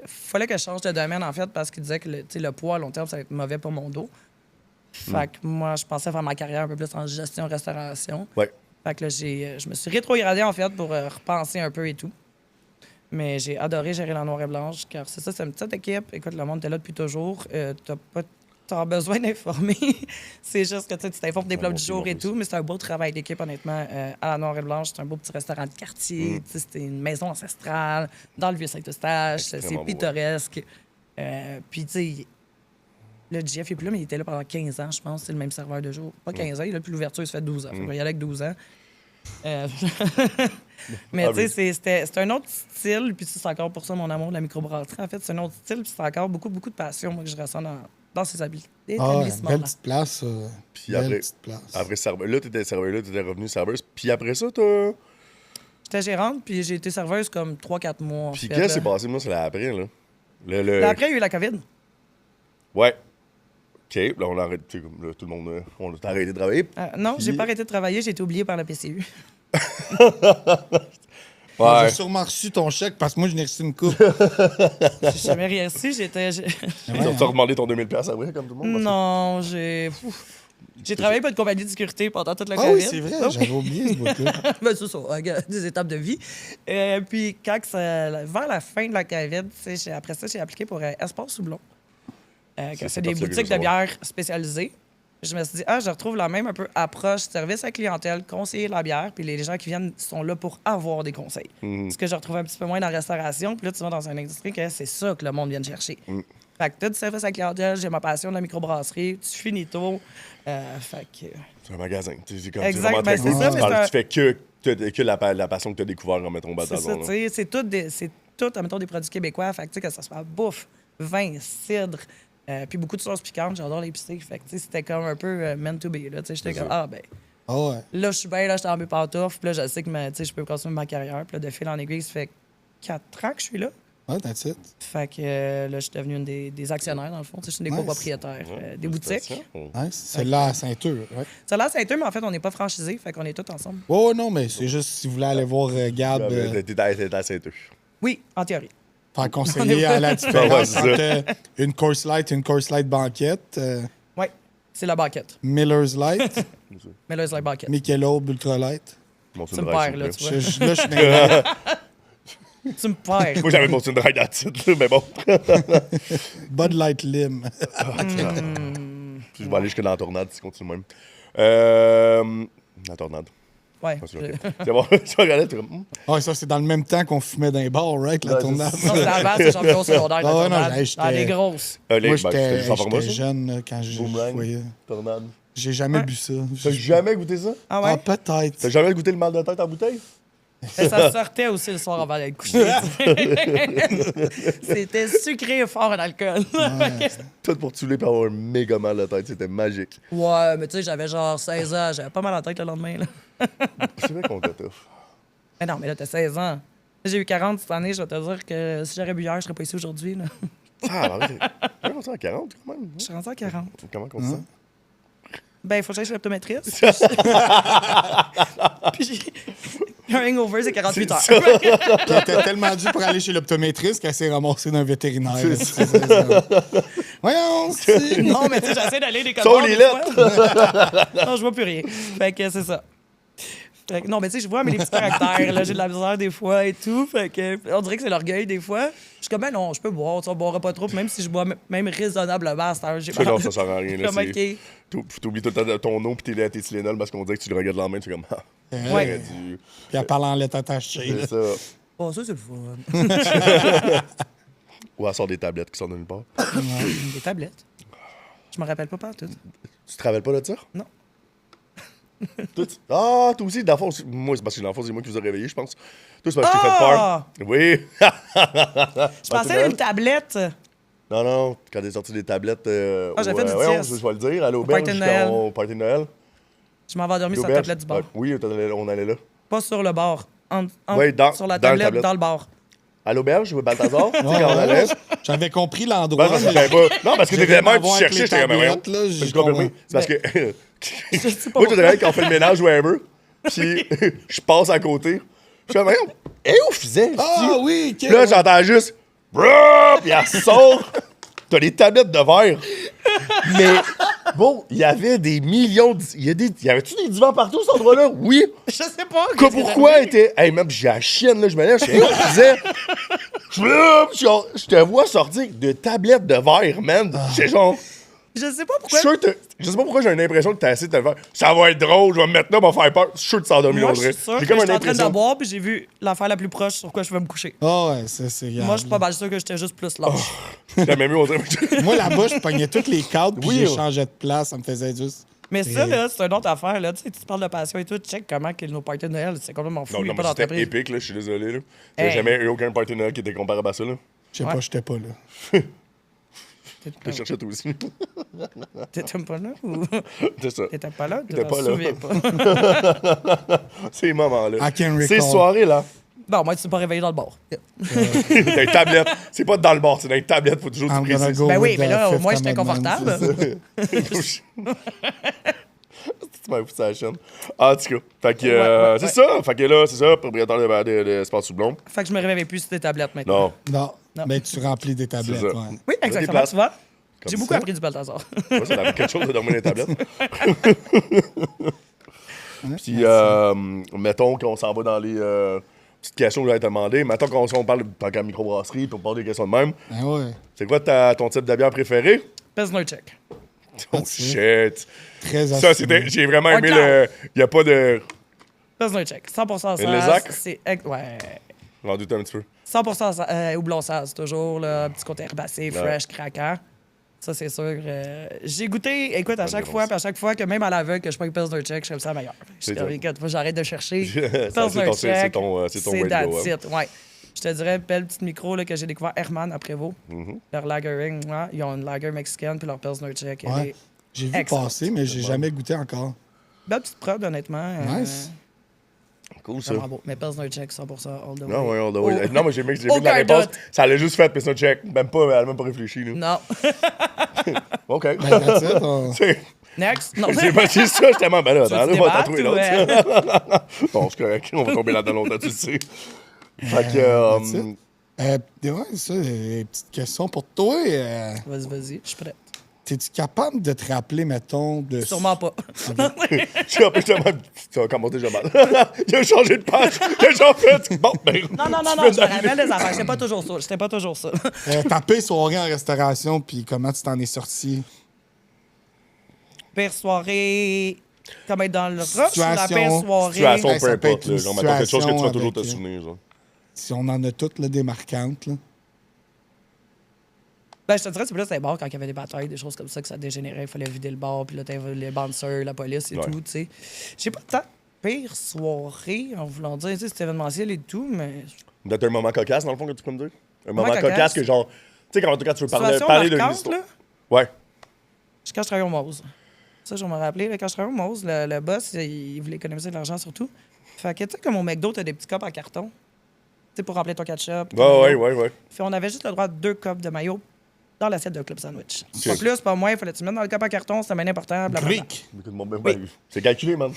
fallait que je change de domaine, en fait, parce qu'il disait que le poids à long terme, ça va être mauvais pour mon dos. Fait que moi, je pensais faire ma carrière un peu plus en gestion-restauration. Ouais. Fait que là, je me suis rétrogradée, en fait, pour repenser un peu et tout. Mais j'ai adoré gérer la noire et blanche, car c'est ça, c'est une petite équipe. Écoute, le monde était là depuis toujours. T'as besoin d'informer. C'est juste que tu t'informes des plats du jour et tout, mais c'est un beau travail d'équipe, honnêtement. À la noire et blanche, c'est un beau petit restaurant de quartier. Tu sais, c'était une maison ancestrale dans le Vieux-Saint-Eustache. C'est Extrêmement beau, pittoresque. Puis, tu sais, le GF est plus là, mais il était là pendant 15 ans, je pense. C'est le même serveur de jour. Pas 15 ans, il a depuis l'ouverture, il se fait 12 ans. Fait qu'on va y aller avec 12 ans. Mais Ah, tu sais, c'est un autre style, puis c'est encore pour ça mon amour de la microbrasserie. En fait, c'est un autre style, puis c'est encore beaucoup, beaucoup de passion, moi, que je ressens dans ces Ah, ouais, établissements-là. belle petite place. Puis belle après- petite place. Après serveur, là, t'étais serveur, là, t'étais revenu serveuse. Puis après ça, t'as. J'étais gérante, puis j'ai été serveuse comme 3-4 mois. en Puis fait, qu'est-ce qui là. s'est passé, moi, c'est l'après, là? Là, après, il y a eu la COVID. Ouais. OK, là, on arrête. Tu sais, comme, là, tout le monde, on a arrêté de travailler. Non, j'ai Puis- pas arrêté de travailler, j'ai été oubliée par la PCU. Ah, Ouais. j'ai sûrement reçu ton chèque parce que moi, je n'ai reçu une coupe. J'ai jamais rien reçu, T'as redemandé ton 2000$ après, comme tout le monde? Non, j'ai travaillé pour une compagnie de sécurité pendant toute la Ah COVID. oui, c'est vrai, j'avais oublié ce bout-là. Ben, c'est ça, des étapes de vie. Puis, vers la fin de la COVID, tu sais, après ça, j'ai appliqué pour Espace Houblon. C'est des parti, boutiques ça, de bière spécialisées. Je me suis dit, je retrouve la même un peu approche, service à la clientèle, conseiller de la bière, puis les gens qui viennent sont là pour avoir des conseils. Ce que je retrouve un petit peu moins dans la restauration, puis là, tu vas dans une industrie que c'est ça que le monde vient de chercher. Fait que tu as du service à la clientèle, j'ai ma passion de la microbrasserie, tu finis tôt. Fait que... C'est un magasin. C'est comme Exact, c'est vraiment ben, très c'est cool. ça, Tu mais parles- c'est tu fais que la passion que tu as découvert en mettant au C'est ça, Balthazar. tu sais, c'est tout, admettons, des produits québécois. Fait que, tu sais, que ça soit bouffe, vin, cidre, puis beaucoup de sauces piquantes. J'adore l'épicé. Fait que, tu sais, c'était comme un peu meant to be, là. Tu sais, j'étais comme, ben, Ah ouais. là, je suis bien, là, j'étais en mes pantoufles. Puis là, je sais que, tu sais, je peux continuer ma carrière. Puis là, de fil en aiguille, ça fait 4 ans que je suis là. Ouais, that's it. Fait que, là, je suis devenu une des actionnaires, dans le fond. Tu sais, je suis une des Nice. copropriétaires des boutiques. Nice. C'est là à Saint-Eux, ouais. Ça a l'air Saint-Eume, mais en fait, on n'est pas franchisés. Fait qu'on est tous ensemble. Ouais, non, mais c'est juste si vous voulez aller voir Gab, T'étais à Saint-Euch. Oui, en théorie. faire conseiller à la Ouais, différence c'est ça. entre une course light et une course light banquette, Oui, c'est la banquette. Miller's Light, Mais là, c'est la banquette. Michelob Ultra Light. Mon Tu me perds, là, tu vois. Là, je suis dans les- Tu me perds. Moi, j'avais mon Tinder à titre, mais bon. Bud Light Lim. Puis je vais aller jusque dans la tornade si tu continues même. La tornade. Ouais. C'est ok. C'est bon, tu regardais, tu es comme. Ah, ça, c'est dans le même temps qu'on fumait dans les bars, right, la Ouais, tournade. Non, c'est avant, c'est champion secondaire. Ah ouais, non, dans j'étais- les grosses. Moi, C'était j'étais juste en format, j'étais ça? jeune là, quand je Boomerang. voyais. Tornade. J'ai jamais Ouais. bu ça. T'as jamais goûté ça? Ah Ah, ouais? peut-être. T'as jamais goûté le mal de tête en bouteille? Et ça sortait aussi le soir avant d'aller coucher. C'était sucré et fort en alcool. Tout pour te saouler et avoir un méga mal de tête. C'était magique. Ouais, mais tu sais, j'avais genre 16 ans. J'avais pas mal à la tête le lendemain. Là. C'est vrai qu'on t'étouffe. Mais non, mais là, t'as 16 ans. J'ai eu 40 cette année. Je vais te dire que si j'aurais bu hier, je serais pas ici aujourd'hui. Là. Ah, arrête. Comment ça à 40 quand même? Je suis rendu à 40. Comment on dit ça? Ben, il faut que j'aille chez l'optométriste. Puis j'ai un hangover, c'est 48 heures. Puis elle était tellement due pour aller chez l'optométriste qu'elle s'est ramassée d'un vétérinaire. Voyons, c'est... Non, mais tu sais, j'essaie d'aller des Sauve codes les Non, je vois plus rien. Fait que c'est ça. Fait que, non, mais tu sais, je vois mes petits caractères, là, j'ai de la misère des fois et tout. Fait que, on dirait que c'est l'orgueil des fois. Je suis comme, ben non, je peux boire, tu vois, boirai pas trop, même si je bois même raisonnablement à cette heure. J'ai Non, ça sert à rien. Là, Comme, c'est- OK. T'oublies tout le temps ton nom puis tes Tylenol parce qu'on dirait que tu le regardes dans la main, tu es comme ah, Ouais. j'aurais dû- Puis elle parle en lettres attachées. C'est là. ça. Oh, ça, c'est le fun. Ou elle sort des tablettes qui sortent de nulle part. Des tablettes. Je me rappelle pas tout. Tu te rappelles pas de ça? Non. Ah, toi aussi, dans le fond, moi, c'est parce que dans le fond, c'est moi qui vous ai réveillé, je pense. Toi, c'est parce que je t'ai fait peur. Oui. Je pensais à une tablette. Non, non, quand t'es sorti des tablettes. J'ai fait du ouais, TS. je vais le dire, à l'auberge, Party de Noël. au party de Noël. Je m'avais endormi sur la L'auberge. tablette du bar. Oui, on allait là. Pas sur le bar. Ouais, sur la dans le tablette, tablette. dans le bar. À l'auberge, au Balthazar, tu sais, Ouais, quand on allait. J'avais compris l'endroit. Ben, parce que mais- j'avais pas. Non, parce que J'ai t'étais vraiment même, tu voir avec cherchais, les j'étais comme, tablettes, voyons. là, Je j'ai confirme. compris. C'est parce que. Je sais pas Moi, je pourquoi. dirais quand on fait le ménage whatever, puis je passe à côté. Je fais, voyons, et où je faisais? Ah oui, ok. Puis là, j'entends juste. Brrr, puis elle sort. T'as des tablettes de verre. Mais bon, il y avait des millions de. Y avait-tu des divans partout, cet endroit-là? Oui. Je sais pas. Que pourquoi était. Hey, même, j'ai la chienne, là, je me lève, je fais, où je faisais? Je te vois sortir de tablettes de verre, man. C'est genre. Je sais pas Je pourquoi. suis sûr que je sais pas pourquoi j'ai l'impression que t'as essayé de te le faire. Ça va être drôle, je vais me mettre là, va faire peur. Je suis sûr que tu t'es endormi, Moi, on je dirait. suis sûr J'ai que comme j'étais une en train de impression. boire, puis j'ai vu l'affaire la plus proche sur quoi je vais me coucher. Ah ouais, ça, c'est grave. Moi, je suis pas mal sûr que j'étais juste plus lâche. J'aimais mieux, on dirait. Moi, là-bas, je pognais toutes les cadres, puis Oui, j'ai oh. changé de place. Ça me faisait juste... Mais ça, là, c'est une autre affaire. Là. Tu sais, tu parles de passion et tout. Check comment que nos parties de Noël, c'est complètement fou. Non, Il n'y non, a pas mais c'était d'entreprise. épique, là, je suis désolé. Là. J'ai Hey. jamais eu aucun party de Noël qui était comparable à ça. Là. Je sais Ouais. pas, j'étais pas là. Je cherchais toi aussi. T'étais pas là ou C'est ça. t'étais pas là? Tu T'étais t'en pas là. souviens pas. Ces moments-là. I can Ces recall. soirées-là. Bon, moi, tu t'es pas réveillé dans le bar. Dans les tablettes. C'est pas dans le bar, c'est dans les tablettes, faut toujours que I'm tu gonna précises. go Ben oui, with mais the là, au Fifth moins, j'étais Commandment, confortable. c'est ça. Tu m'as foutu sur la chaîne. En tout cas, fait que, Ouais, c'est ouais. ça. Fait que là, c'est ça, propriétaire de Espace Soublon. Fait que je me réveillais plus sur tes tablettes maintenant. Non, Non, mais tu remplis des tablettes, C'est ça. ouais. Oui, exactement. places. Tu vois? Comme J'ai beaucoup ça. appris du Balthazar. moi, ça avait quelque chose de dormir dans les tablettes. Puis, mettons qu'on s'en va dans les petites questions que j'allais te demander. Mettons qu'on parle tant qu'à microbrasserie, puis on parle des questions de même. Ben ouais. C'est quoi ton type de bière préféré? Pilsner check. Oh shit! Très Ça, assumé. j'ai vraiment aimé Encore. le. Il n'y a pas de. Pilsner check. 100% Et le sas. Lézac? C'est... Ouais. J'en doute un petit peu. 100% houblon sas, toujours. Là, un petit côté herbacé, fresh, craquant. Ça, c'est sûr. J'ai goûté, écoute, à chaque réponse. fois, puis à chaque fois que même à l'aveugle que je prends Pilsner check, je trouve ça meilleur. Je C'est suis comme, ça. écoute, faut que j'arrête de chercher. C'est Pilsner ton- check, c'est ton way to that's go, hein. it, ouais. Je te dirais, belle petite micro là, que j'ai découvert Herman à Prévost. Mhm. Leur lagering, ouais, ils ont une lager mexicaine, puis leur Pilsner check. Elle Ouais. est J'ai vu excellent. passer, mais j'ai jamais goûté encore. belle petite prod, honnêtement. Nice. Cool, ça. Vraiment beau. Mais Pilsner check, 100% all the way. Non, ouais, on doit. Oh. Non, mais j'ai aimé la Aucun réponse. doute. Ça l'a juste fait, puis ça check. Même pas, elle a même pas réfléchi, là. Non. OK. Ben, that's it, on- C'est Next. Non. c'est ça, je t'aime. Ben là, Tu attends, veux là, on va te tatouer débattre l'autre. Bon, c'est correct. On va tomber là-dedans longtemps, tu le sais. Fait que. that's it. Ouais, ça, des petites questions pour toi. Vas-y, je suis prêt. T'es-tu capable de te rappeler, mettons, de... Sûrement pas. J'ai appris tellement. Ça va commenter déjà mal. Il a changé de page. Il a déjà fait. Bon, ben. Non, je me rappelle des affaires. C'était pas toujours ça. Taper soirée en restauration, puis comment tu t'en es sorti? Pire soirée. Comme être dans le rush ou la Situation. pire soirée? Situation, Ben, peu ça peut importe. être là. une Genre, mettons quelque chose que tu vas situation toujours te avec, souvenir. Genre. Si on en a toutes, là, des marquantes, là. Ben, je te dirais, c'est plus les bars quand il y avait des batailles, des choses comme ça, que ça dégénérait. Il fallait vider le bar, puis là, t'avais les bouncers, la police et Ouais. tout, tu sais. J'ai pas tant pire soirée, en voulant dire, tu sais, c'était événementiel et tout, mais. Peut-être un moment cocasse, dans le fond, que tu peux me dire? Un moment cocasse. cocasse que, genre. Tu sais, quand tu veux Situation parler d'une marquante, histoire. là. Ouais. C'est quand je travaillais au Mose. Ça, je vais me rappeler. Quand je travaillais au Mose, le boss, il voulait économiser de l'argent surtout. Fait que, tu sais, comme au McDo, t'as des petits cups en carton. Tu sais, pour remplir ton ketchup. ton mayo. Ouais. Puis on avait juste le droit de 2 cups de maillot dans l'assiette de club sandwich. Pas plus, pas moins, il fallait que tu mettes dans le cup en carton, c'était bien important. Blablabla. Greek. Écoute-moi, c'est calculé, man.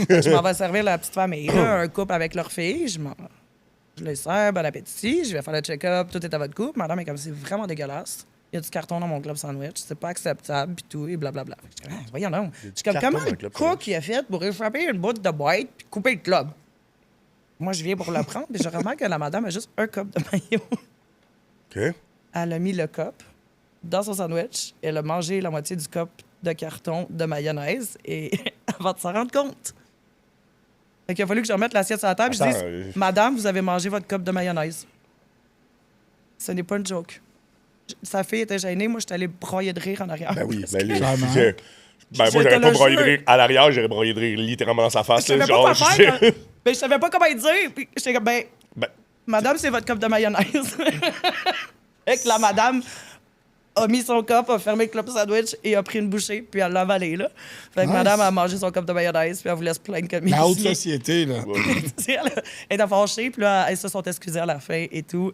Je m'en vais servir la petite famille, là, un couple avec leur fille. Je les sers, bon appétit, je vais faire le check-up, tout est à votre couple. Madame est comme, c'est vraiment dégueulasse. Il y a du carton dans mon club sandwich, c'est pas acceptable, puis tout, et blablabla. Je dis, voyons donc. Je suis comme, carton comment dans le le club cook il a fait pour échapper une boîte de boîte puis couper le club? Moi, je viens pour le prendre, puis je remarque que la madame a juste un cup de mayo. OK. Elle a mis le cup dans son sandwich, elle a mangé la moitié du cup de carton de mayonnaise, et avant de s'en rendre compte. Fait qu'il a fallu que je remette l'assiette sur la table et je Attends, dise, Madame, vous avez mangé votre cup de mayonnaise. Ce n'est pas une joke. Sa fille était gênée, moi, j'étais allé broyer de rire en arrière. Ben oui, Parce ben que- lui. Clairement. Moi, Je j'aurais te pas le broyé de jure. rire à l'arrière, j'aurais broyé de rire littéralement dans sa face. Je savais là, pas genre, quoi je faire. sais- Ben, je savais pas comment dire. Puis j'étais comme, ben, Ben, Madame, c'est votre cup de mayonnaise. Fait que la madame a mis son cup, a fermé le club sandwich et a pris une bouchée, puis elle l'a avalé, là. Fait que Nice. madame a mangé son cup de mayonnaise, puis elle voulait se plaindre comme La haute ici. société, là. Elle était fâchée, puis là, elles se sont excusées à la fin et tout.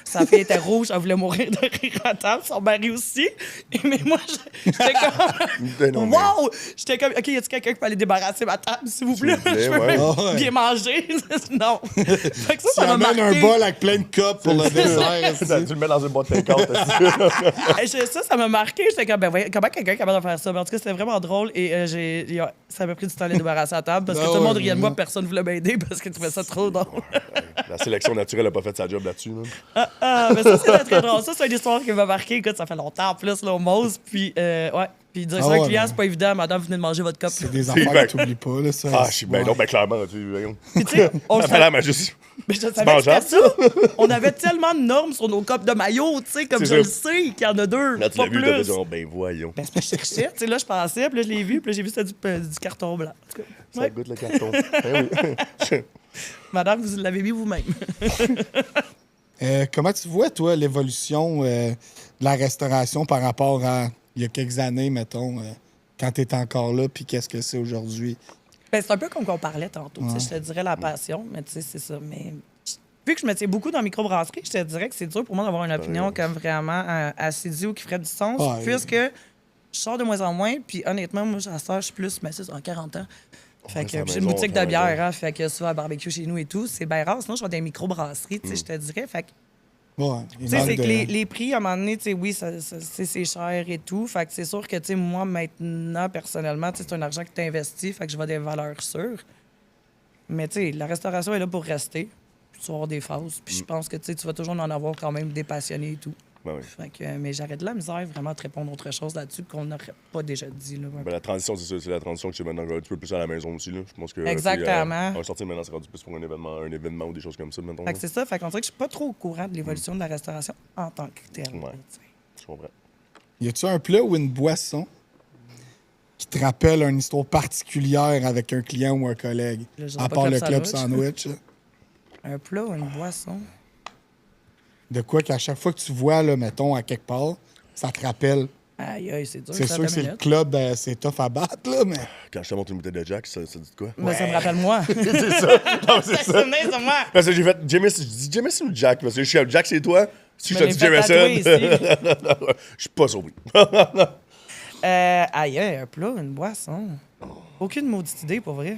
Sa fille était rouge, elle voulait mourir de rire à table, son mari aussi. Mais moi, j'étais Ben non, comme, mais- wow! J'étais comme, OK, y a-tu quelqu'un qui peut aller débarrasser ma table, s'il vous plaît? S'il vous plaît, Je peux ouais. même Ah ouais. bien manger. Non. Fait que Tu ça m'a amènes marqué. un bol avec plein de cups pour le dessert. Tu le mets dans une boîte take-out. Ça m'a marqué. J'étais comme, ben voyons, comment quelqu'un est capable de faire ça? Mais en tout cas, c'était vraiment drôle et ça m'a pris du temps à les débarrasser à la table parce que Ah tout le monde ouais, riait de moi, vraiment. personne ne voulait m'aider parce qu'ils trouvaient ça trop drôle. La sélection naturelle n'a pas fait sa job là-dessus. Là. Mais ça, c'était très drôle. Ça, c'est une histoire qui m'a marqué. Écoute, ça fait longtemps en plus, là, au Mose. Puis, ouais. Puis, dire ça à un ouais, client, ben. c'est pas évident. Madame, venez de manger votre cup. C'est des C'est affaires ben- que t'oublies pas, là, ça. Ah, je suis ben Ouais. non, ben clairement. Tu voyons. Puis, tu sais, on Ça fait la juste. Mais je savais que mangeable, c'était ça. On avait tellement de normes sur nos cupes de maillot, tu sais, comme C'est je ça. le sais, qu'il y en a deux, Là, tu pas l'as vu, t'as fait plus. genre, ben voyons. Ben, c'est parce que je cherchais, tu sais, là, je pensais, puis là, je l'ai vu, puis là, j'ai vu que c'était du carton blanc. En tout cas, Ça ouais. goûte le carton. Ben oui. Madame, vous l'avez mis vous-même. Comment tu vois, toi, l'évolution de la restauration par rapport à il y a quelques années, mettons, quand tu étais encore là, puis qu'est-ce que c'est aujourd'hui? Ben, c'est un peu comme qu'on parlait tantôt. Tu sais, je te dirais la passion, mais tu sais, c'est ça. Mais vu que je me tiens beaucoup dans la microbrasserie, je te dirais que c'est dur pour moi d'avoir une opinion comme vraiment assidue ou qui ferait du sens, Ah, puisque je sors de moins en moins, puis honnêtement, moi, à ça, je suis plus, mais c'est en 40 ans. Fait reste à que la puis j'ai une maison, boutique on de fait la bière, hein, fait que souvent, barbecue chez nous et tout, c'est bien rare. Sinon, je vais dans des microbrasseries, tu sais, je te dirais. Fait que Ouais, il tu sais, manque c'est que de- les prix, à un moment donné, tu sais, oui, c'est cher et tout. Fait que c'est sûr que, tu sais, moi, maintenant, personnellement, tu sais, c'est un argent que tu investis, fait que je vois des valeurs sûres. Mais, tu sais, la restauration est là pour rester. Puis tu vas avoir des phases. Puis je pense que, tu sais, tu vas toujours en avoir quand même des passionnés et tout. Ben oui. Fait que, mais j'arrête de la misère vraiment de répondre à autre chose là-dessus qu'on n'aurait pas déjà dit, là. Ben, la transition, c'est ça. C'est la transition que tu fais maintenant un petit peu plus à la maison aussi. Là. Je pense que. Exactement. Un sortir maintenant, c'est rendu plus pour un événement ou des choses comme ça. Maintenant, Fait que c'est ça. Fait qu'on dirait que je suis pas trop au courant de l'évolution de la restauration en tant que telle. Ouais. là, tu sais. Je comprends. Y a-tu un plat ou une boisson qui te rappelle une histoire particulière avec un client ou un collègue? Là, je dirais À pas part le club club sandwich. sandwich. là. Un plat ou une boisson? De quoi qu'à chaque fois que tu vois, là, mettons, à quelque part, ça te rappelle. Aïe, aïe, c'est dur. C'est ça, sûr que c'est le minutes. club, c'est tough à battre, là, mais. Quand je te montre une bouteille de Jack, ça dit de quoi? Mais ça me rappelle moi. c'est ça. Non, c'est ça. C'est moi. Parce que j'ai fait Jameson. Je dis Jameson ou Jack? Parce que je suis Jack, c'est toi. Si je Me te l'ai dis fait tatouer Jameson. Je suis pas surpris. Aïe, un plat, une boisson. Aucune maudite idée, pour vrai.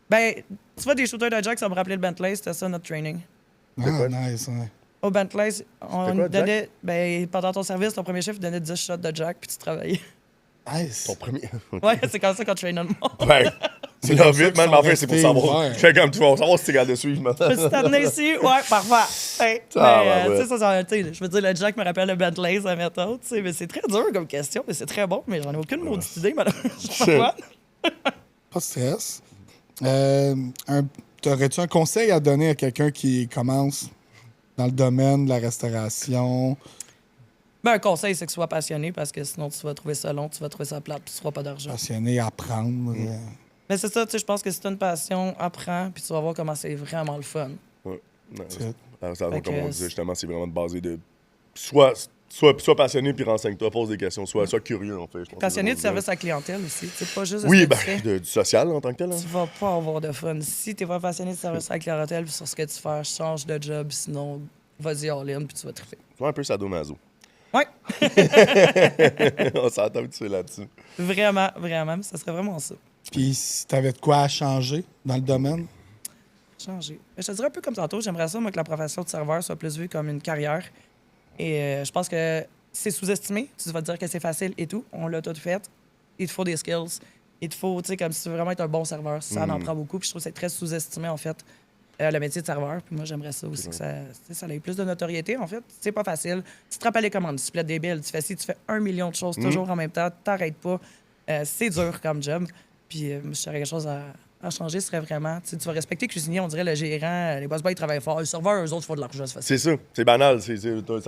Ben, tu vois, des shooters de Jack, ça me rappelait le Bentley, c'était ça notre training. Ah, quoi? nice. Ouais. Au Bentley, on quoi, donnait. Ben, pendant ton service, ton premier chiffre, il donnait 10 shots de Jack, puis tu travaillais. Nice. Ton premier. Ouais, c'est comme ça qu'on traîne le monde. Ouais. C'est là comme ça vite, qu'ils man. sont Mais en fait, c'est pour restés savoir. ouverts. Je fais comme tu vas savoir si t'es capable de suivre maintenant. Je me suis terminé ici, ouais, parfois. Hey, Ah, mais, ouais. tu sais, ça, tu sais, je veux dire, le Jack me rappelle le Bentley, ça méthode, tu sais, mais c'est très dur comme question, mais c'est très bon, mais j'en ai aucune maudite idée, malheureusement. Pas de stress. T'aurais-tu un conseil à donner à quelqu'un qui commence dans le domaine de la restauration? Ben, un conseil, c'est que tu sois passionné, parce que sinon, tu vas trouver ça long, tu vas trouver ça plate, puis tu feras pas d'argent. Passionné à apprendre. Mais c'est ça, tu sais, je pense que si t'as une passion, apprends, puis tu vas voir comment c'est vraiment le fun. Ouais. Non, C'est- Fait comme que on disait, justement, c'est vraiment de baser de. Soit passionné puis renseigne-toi, pose des questions, soit curieux, en fait. Je pense que Passionné de c'est service à la clientèle aussi, tu sais, pas juste de Oui, ce que ben, tu fais. du social en tant que tel. Hein. Tu vas pas avoir de fun. Si t'es pas passionné de service à la clientèle, puis sur ce que tu fais, change de job, sinon, vas-y all in, puis tu vas triper. Tu vois un peu sadomaso. Ouais, On s'entend tu là-dessus. vraiment, vraiment. Ça serait vraiment ça. Puis si t'avais de quoi à changer dans le domaine? Changer. Je te dirais un peu comme tantôt, j'aimerais ça, moi, que la profession de serveur soit plus vue comme une carrière. Et je pense que c'est sous-estimé. Tu vas te dire que c'est facile et tout. On l'a tout fait. Il te faut des skills. Il te faut, tu sais, comme si tu veux vraiment être un bon serveur. Ça en prend beaucoup. Puis je trouve que c'est très sous-estimé, en fait, le métier de serveur. Puis moi, j'aimerais ça aussi, que ça ait plus de notoriété, en fait. C'est pas facile. Tu te rappelles les commandes, tu splits des billes, tu fais ci, tu fais 1 million de choses toujours en même temps. T'arrêtes pas. C'est dur comme job. Puis si j'aurais quelque chose à changer, ce serait vraiment... Tu vas respecter le cuisinier, on dirait le gérant, les boss boys, ils travaillent fort. Les serveurs, eux autres, font de l'argent, c'est facile. C'est ça, c'est banal. C'est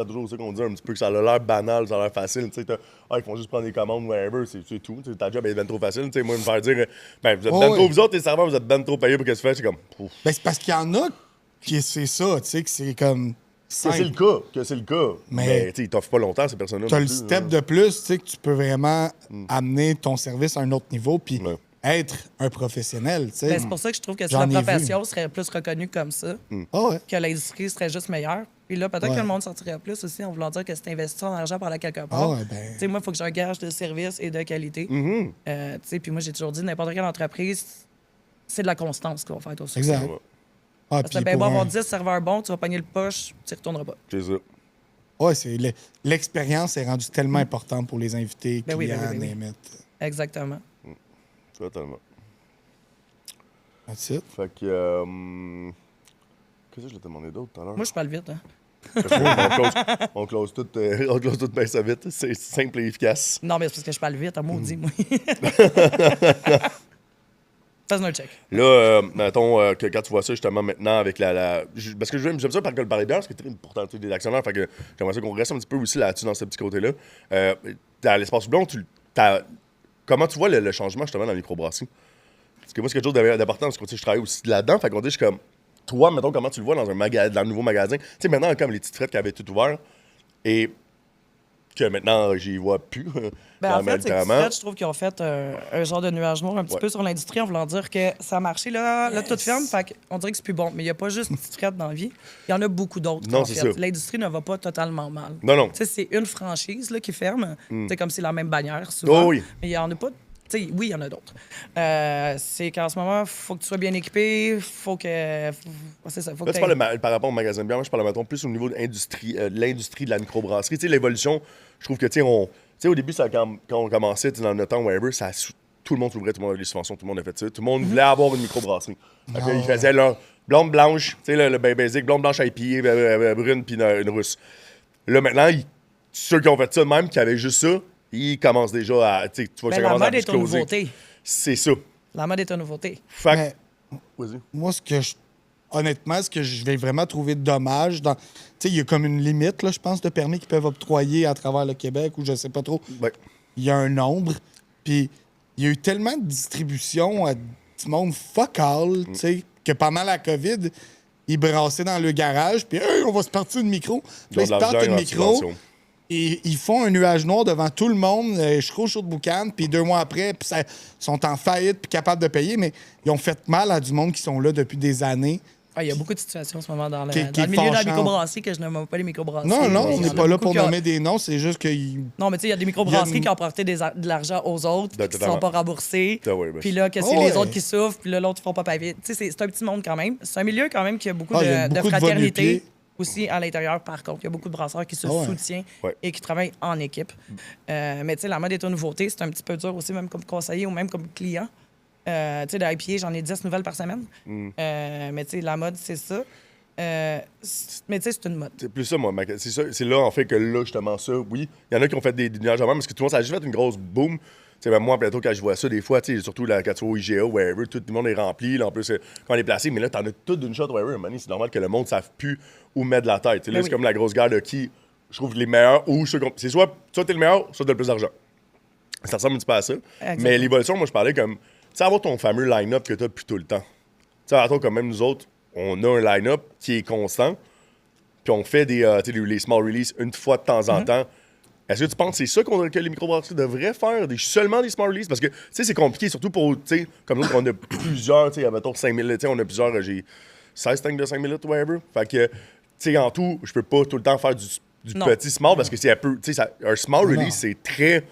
toujours ça qu'on dit un petit peu, que ça a l'air banal, ça a l'air facile. Tu sais, ils font juste prendre des commandes, whatever, c'est tout. T'sais, ta job est ben trop facile. T'sais, moi, me faire dire, ben, vous êtes ben trop, vous autres, les serveurs, vous êtes ben trop payés pour ce que tu fais. C'est comme, ouf. Ben, c'est parce qu'il y en a qui c'est ça, tu sais, que c'est comme. C'est le cas. Mais tu sais, ils t'offrent pas longtemps, ces personnes-là. Tu as non le plus, step là. de plus, tu sais, que tu peux vraiment amener ton service à un autre niveau, puis Ouais. être un professionnel, tu sais. Ben, c'est pour ça que je trouve que si J'en la ai vu. profession serait plus reconnue comme ça, Ah ouais. que l'industrie serait juste meilleure. Puis là, peut-être Ouais. que le monde sortirait plus aussi en voulant dire que c'est investi en argent par là quelque part. Ah ouais, ben. Tu sais, moi, il faut que j'ai un gage de service et de qualité. Tu sais, puis moi, j'ai toujours dit, n'importe quelle entreprise, c'est de la constance qu'on va faire au succès. Exact. Ouais. Ah, Parce que puis ben, pour bon, avoir un- 10 serveurs bons, tu vas pogner le poche, tu y retourneras pas. C'est ça. Ouais, c'est l'expérience est rendue tellement importante pour les invités, Ben oui, clients, ben oui, ben oui. name it. Exactement. Totalement. That's it. Fait que. Qu'est-ce que je l'ai demandé d'autre tout à l'heure? Moi, je parle vite. Hein. on close tout bien ça vite. C'est simple et efficace. Non, mais c'est parce que je parle vite, à maudit, moi. Fais-nous un check. Là, mettons que quand tu vois ça, justement, maintenant, avec parce que j'aime ça parler bien, parce que tu es important, tu es des actionnaires, fait que j'aimerais ça qu'on reste un petit peu aussi là-dessus, dans ce petit côté-là. Dans l'espace blond, comment tu vois le changement, justement, dans la microbrasserie? Parce que moi, c'est quelque chose d'important, parce que tu sais, je travaille aussi là-dedans, fait qu'on dit, je suis comme, toi, mettons, comment tu le vois dans le nouveau magasin? Tu sais, maintenant, comme les petites frettes qui avaient tout ouvert, et que maintenant, j'y vois plus. Ben, en fait, c'est que littéralement. Fred, je trouve qu'ils ont fait un genre de nuage noir un petit Ouais. peu sur l'industrie en voulant dire que ça a marché, là, tout ferme, fait qu'on dirait que c'est plus bon. Mais il n'y a pas juste une petite Fred dans la vie, il y en a beaucoup d'autres. Non, en c'est fait. ça. L'industrie ne va pas totalement mal. Non. Tu sais, c'est une franchise là, qui ferme, c'est comme c'est la même bannière souvent. Oh oui. Mais il n'y en a pas. Tu sais, oui, il y en a d'autres. C'est qu'en ce moment, il faut que tu sois bien équipé, faut que. C'est ça. Faut Là, que tu parles par rapport au magasin de bière, moi, je parle mettons, plus au niveau de l'industrie de la microbrasserie. Tu sais, l'évolution, je trouve que, tu sais, au début, quand on commençait, tu sais, dans notre temps, whatever, tout le monde s'ouvrait, tout le monde avait des subventions, tout le monde a fait ça. Tout le monde voulait avoir une microbrasserie. Fait que là, ils faisaient leur blonde blanche, tu sais, le bien basic, blonde blanche IPA, brune, puis une russe. Là, maintenant, ceux qui ont fait ça de même, qui avaient juste ça, ils commencent déjà à. Tu sais, tu vois, Ben, ça la commence à mode est aux exploser. nouveautés. C'est ça. La mode est aux nouveautés. Fait que. Mais Vas-y. moi, honnêtement, ce que je vais vraiment trouver dommage, tu sais, il y a comme une limite, là, je pense, de permis qu'ils peuvent octroyer à travers le Québec, ou je sais pas trop. Ouais. Il y a un nombre, puis il y a eu tellement de distribution à du monde fuck all, tu sais, que pendant la COVID, ils brassaient dans le garage, puis hey, on va se partir une micro. Puis là, ils Ils ont se de partent l'argent une en micro, subvention. et ils font un nuage noir devant tout le monde, je crois chaud de boucan, puis 2 mois après, puis ils sont en faillite, puis capables de payer, mais ils ont fait mal à du monde qui sont là depuis des années. Ah, il y a beaucoup de situations en ce moment dans le, Qui est dans le milieu de la fâchant. microbrasserie que je ne nomme pas les microbrasseries. Non, non, Il on y en n'est a pas là beaucoup pour qui ont- nommer des noms, c'est juste qu'il. Non, mais tu sais, il y a des microbrasseries Il y a une- qui ont apporté de l'argent aux autres, qui ne Totalement. sont pas remboursés. Ah ouais, ben. Puis là, que c'est Ah ouais. les autres qui souffrent, puis là, l'autre, ils font pas payer. Tu sais, c'est un petit monde quand même. C'est un milieu quand même qui a beaucoup Ah, il y a de beaucoup de fraternité va-nu-pied. aussi à l'intérieur, par contre. Il y a beaucoup de brasseurs qui se Ah ouais. soutiennent Ouais. et qui travaillent en équipe. Mais tu sais, la mode est aux nouveautés. C'est un petit peu dur aussi, même comme conseiller ou même comme client. Tu sais, de IPA, j'en ai 10 nouvelles par semaine. Mais tu sais, la mode, c'est ça. Mais tu sais, c'est une mode. C'est plus ça, moi. C'est là, en fait, que là, justement, ça, oui. Il y en a qui ont fait des nuages en même, parce que tout le monde, ça a juste fait une grosse boom. Tu sais, même moi, bientôt, quand je vois ça, des fois, tu sais, surtout là, quand tu vas au IGA, wherever, tout le monde est rempli. Là, en plus, quand on est placé, mais là, t'en as tout d'une shot, wherever. C'est normal que le monde ne save plus où mettre la tête. Tu sais, là, Ben c'est oui. comme la grosse guerre de qui, je trouve, les meilleurs, ou c'est soit t'es le meilleur, soit t'as le plus d'argent. Ça ressemble un petit peu à ça. Exactement. Mais l'évolution, moi, je parlais comme, tu sais, avoir ton fameux line-up que t'as depuis tout le temps. Tu sais, attends, comme même nous autres, on a un line-up qui est constant, puis on fait tu sais, les small releases une fois de temps en temps. Est-ce que tu penses que c'est ça que les microbrasseries devraient faire, seulement des small releases? Parce que, tu sais, c'est compliqué, surtout pour, tu sais, comme nous, on a plusieurs, tu sais, mettons 5000 litres, tu sais, on a plusieurs, j'ai 16 tanks de 5000 litres, whatever. Fait que, tu sais, en tout, je peux pas tout le temps faire du Non. petit small parce que c'est un peu. Tu sais, un small Non. release, c'est très.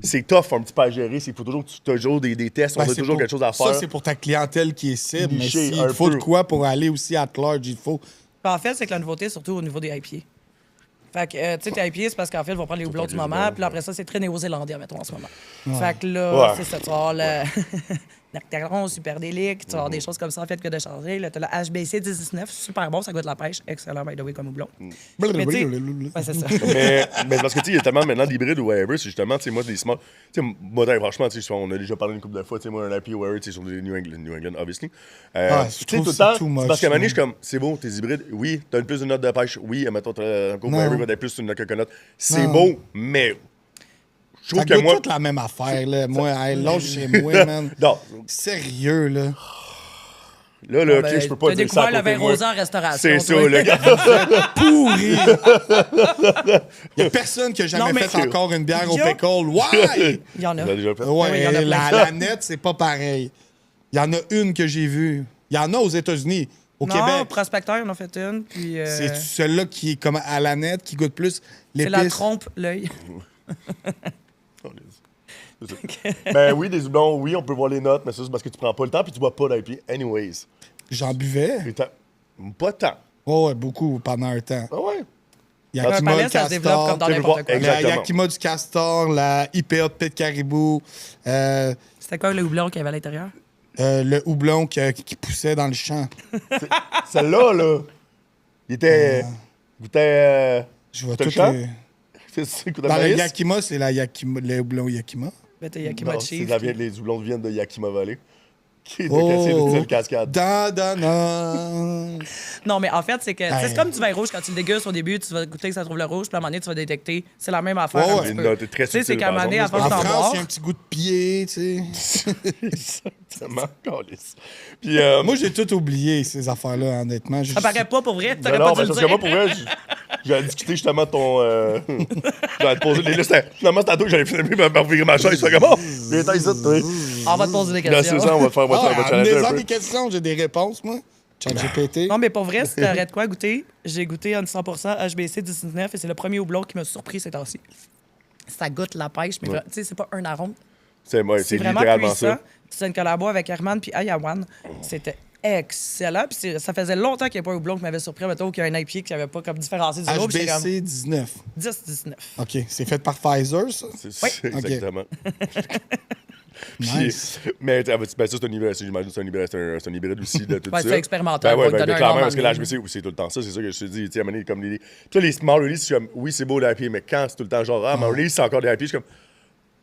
C'est tough un petit peu à gérer. Il faut toujours, toujours des tests, on a Ben, toujours pour- quelque chose à faire. Ça, c'est pour ta clientèle qui est cible. Mais Niché s'il un faut de peu. quoi pour aller aussi à large, il faut. En fait, c'est que la nouveauté, surtout au niveau des IPA. Fait que, tu sais, tes IPA, c'est parce qu'en fait, ils vont prendre les houblons du les moment, houblons, puis là, après ça, c'est très néo-zélandais, mettons, en ce moment. Ouais. Fait que là, Ouais. c'est ça, tu vas avoir le Nectaron, super délic, tu vas avoir des choses comme ça, en fait, que de changer. Là, t'as le HBC 1019, super bon, ça goûte la pêche, excellent, by the way, comme houblon. Mais tu sais- ouais, c'est ça. mais parce que tu sais, il y a tellement maintenant d'hybrides ou whatever, c'est justement, tu sais, moi, des small. Tu sais, moi, franchement, tu sais, on a déjà parlé une couple de fois, tu sais, moi, un IPA ou whatever, tu sais, sur des New England, obviously. Ah, je tu sais, trouve tout le c'est temps, too c'est much, parce qu'à un moment donné, man. je suis comme, c'est beau, tes hybrides, oui, t'as une plus de note de pêche, oui, mettons, t'as un couple Non. whatever, t'as plus une note coconut. C'est Non. beau, mais. Je Ça trouve que goûte moi. toute la même affaire, là. Moi, hey, lâche chez moi, man. Non, Sérieux, là. là, Ben, ok, je peux pas t'as dire ça. découvert à le côté vin de moi. rosé en restauration. C'est ça, toi. le gars. Pourri! Il y a personne qui a jamais Non, mais- fait encore une bière au Il y a- pickle. Ouais! Il y en a. Vous avez déjà fait? Ouais, Oui, il y en a plein. la nette, c'est pas pareil. Il y en a une que j'ai vue. Il y en a aux États-Unis. Au Non, Québec, Prospecteur, on en a fait une, puis... c'est celle-là qui est comme à la nette, qui goûte plus c'est l'épice. la trompe, l'œil. Ben oui, des houblons, oui, on peut voir les notes, mais ça, c'est parce que tu prends pas le temps puis tu bois pas d'IP. Anyways. J'en buvais. Et pas tant. Oh, ouais, beaucoup pendant un temps. Ah ouais? Yakima, Un palais, le ça se développe comme dans tu veux n'importe voir quoi. exactement. La Yakima du Castor, la IPA de Pit Caribou, C'était quoi le houblon qu'il y avait à l'intérieur? le houblon qui poussait dans le champ. Celle-là, là, il était. Il était. Je vois T'as tout. le champ? C'est quoi Dans le maïs? Yakima, c'est la Yakima, le houblon Yakima. Ben, t'as Yakima Non, Chief. les houblons viennent de Yakima Valley. Qui est de Oh, casser le cascade. da, da, da. Non, mais en fait, c'est que Hey. c'est comme du vin rouge. Quand tu le dégustes au début, tu vas goûter que ça trouve le rouge, puis à un moment donné, tu vas détecter. C'est la même affaire. Ouais, un ouais. petit Une peu. note très Tu sais, c'est subtile, qu'à un par moment donné, à exemple. force En d'en France, boire. il y a un petit goût de pied, tu sais. Exactement, câlisse. Puis, Moi, j'ai tout oublié, ces affaires-là, honnêtement. Ça paraît pas pour vrai. non, T'aurais non, pas dû parce le que moi, dire. pour vrai, j'allais discuter justement de ton. J'allais te poser les listes. Finalement, c'est tantôt que j'allais finalement me revirer ma chaise. Fait comment? Viens, t'as ici, toi. On va te poser des Là, c'est questions. ça, on va te faire, on va te challenger un amenez-en peu. des questions, j'ai des réponses, moi. ChatGPT. Non, mais pour vrai, si t'arrêtes quoi goûter, j'ai goûté un 100% HBC 19 et c'est le premier houblon qui m'a surpris ces temps-ci. Ça goûte la pêche, mais tu sais, c'est pas un arôme. C'est C'est vraiment littéralement puissant. ça. C'est une collabo avec Herman puis Ayawan. C'était excellent. Puis ça faisait longtemps qu'il n'y avait pas un houblon qui m'avait surpris. Mettons qu'il y a un IPA qui n'avait pas comme différencié du autre. Puis j'étais comme HBC 19. 10-19. OK. C'est fait par Pfizer, ça? C'est exactement. Nice. Mais ben, ça, c'est un hybride. J'imagine que c'est un hybride aussi de tout Ouais, ça. c'est expérimental, Ben ouais, pour te ben, donner un clairement, nom parce que dans le l'HBC, c'est tout le temps ça. C'est ça que je te dis. Tu sais, à un moment donné, comme les. Puis là, les small release, je suis comme, oui, c'est beau l'IPA, mais quand c'est tout le temps genre, ah, ma release, c'est encore des IPA, je suis comme,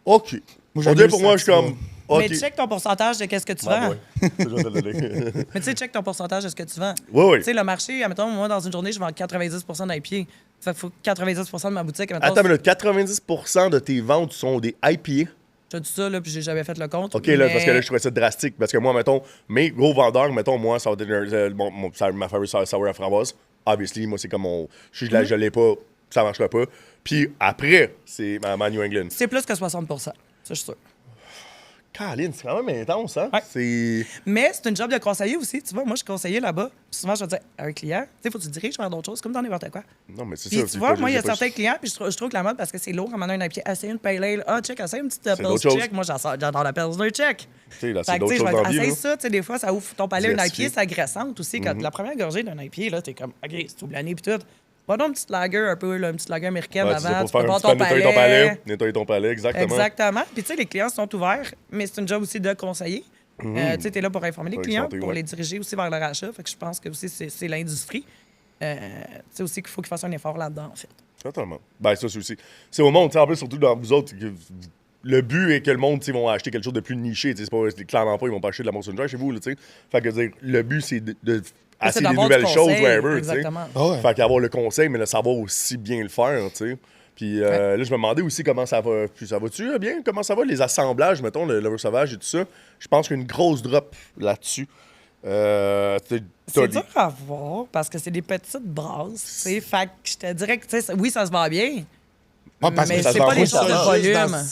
OK. Moi, On j'aime dirait mieux pour moi, je suis comme, OK. Mais check ton pourcentage de qu'est-ce que tu Ah, vends. ouais. C'est juste de le donner. Mais tu sais, check ton pourcentage de ce que tu vends. Oui, oui. Tu sais, le marché, admettons, moi, dans une journée, je vends 90 d'IPA. Fait qu'il faut que 90 de ma boutique, admettons, Attends, mais 90% de tes ventes sont des IPA. j'ai dit ça, là, puis j'ai jamais fait le compte. OK, là, mais- parce que là, je trouvais ça drastique. Parce que moi, mettons, mes gros vendeurs, mettons, moi, ça va être ma favorite sour à framboise. Obviously, moi, c'est comme mon. Je l'ai pas, ça marchera pas. Puis après, c'est ma New England. C'est plus que 60 ça, je suis sûr. Caroline, c'est quand même intense, hein? Ouais. C'est. Mais c'est une job de conseiller aussi. Tu vois, moi, je suis conseiller là-bas. Puis souvent, je vais dire à un client, tu sais, faut que tu te diriges vers d'autres choses, comme dans n'importe quoi. Non, mais c'est Puis ça. tu c'est vois, pas- moi, il y a j'ai pas- certains clients, puis je trouve que la mode, parce que c'est lourd, quand on a un IPA, essaye une pale ale. Ah, check, essaye une petite d'autres Pils choses. check. Moi, j'adore la Pilsner check. Tu sais, là, Fait c'est que, tu d'autres sais, je choses vais dans dire, la vie, essaye là. ça, tu sais, des fois, ça ouvre ton palais. Une Diversifier. IPA, c'est agressante aussi. Quand la première gorgée d'un IPA, là, t'es comme, OK, c'est tout blané, puis tout. Va donc une petite lager, un peu, là, une petite lager américaine Ouais, tu sais, avant. pour Tu peux faire un voir petit peu ton nettoyer ton palais. palais. Nettoyer ton palais, exactement. Exactement. Puis, tu sais, les clients sont ouverts, mais c'est une job aussi de conseiller. Tu sais, t'es là pour informer les Ouais, clients, santé, pour ouais. les diriger aussi vers le rachat. Fait que je pense que aussi, c'est l'industrie. Tu sais aussi qu'il faut qu'ils fassent un effort là-dedans, en fait. Totalement. Ben, ça, c'est aussi. C'est au monde, tu sais, en plus, surtout dans vous autres, que le but est que le monde, tu sais, vont acheter quelque chose de plus niché. Tu sais, c'est clairement pas, ils vont pas acheter de la Monster Dry chez vous, là, tu sais. Fait que, dire, le but, c'est de C'est essayer des d'avoir du nouvelles choses, conseil, whatever, tu sais. exactement. Ah ouais. Fait qu'avoir le conseil, mais de savoir aussi bien le faire, tu sais. Puis là, je me demandais aussi comment ça va. Puis ça va-tu bien? Comment ça va, les assemblages, mettons, le Lover Sauvage et tout ça? Je pense qu'il y a une grosse drop là-dessus. C'est dur à voir parce que c'est des petites brasses. Tu sais, fait que je te dirais que, tu sais, oui, ça se vend bien. Ah, parce Mais que ça c'est se vend pas les pas, choses de ça juste volume.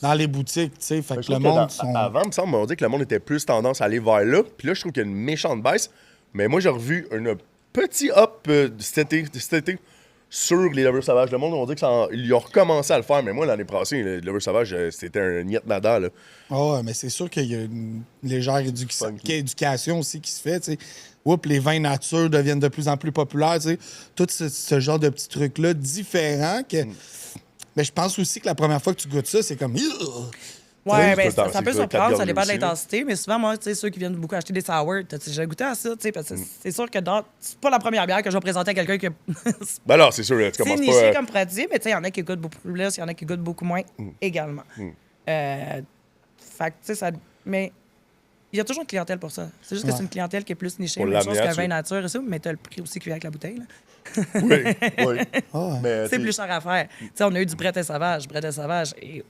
dans les boutiques, tu sais. Fait Je que le trouve que monde sont... Avant, il me semble, on dit que le monde était plus tendance à aller vers là. Puis là, je trouve qu'il y a une méchante baisse. Mais moi, j'ai revu un petit up cet été. sur les levures sauvages. Le monde, on dit qu'ils ont recommencé à le faire, mais moi, l'année passée, les levures sauvages, c'était un niet nada, là. Ah ouais, mais c'est sûr qu'il y a une légère éducation aussi qui se fait, tu sais. Oups, les vins nature deviennent de plus en plus populaires, tu sais. Tout ce genre de petits trucs-là différents que... Mais je pense aussi que la première fois que tu goûtes ça, c'est comme... Ouais, ben, tout le temps, ça peut c'est surprendre, ça quatre dépend de gorgées l'intensité, mais souvent, moi, tu sais, ceux qui viennent beaucoup acheter des sour, j'ai goûté à ça, tu sais, parce que c'est sûr que c'est pas la première bière que je vais présenter à quelqu'un qui Ben non, c'est sûr, tu c'est commences niché pas... comme produit, mais tu sais, il y en a qui goûtent beaucoup plus, il y en a qui goûtent beaucoup moins également. Fait que, tu sais, ça... Mais il y a toujours une clientèle pour ça. C'est juste que c'est une clientèle qui est plus nichée, Pour même chose l'amener qu'un à vin nature et ça, mais t'as le prix aussi qui vient avec la bouteille, là. Oui, oui. Mais, C'est plus cher à faire. Tu sais, on a eu du Brett et Sauvage, et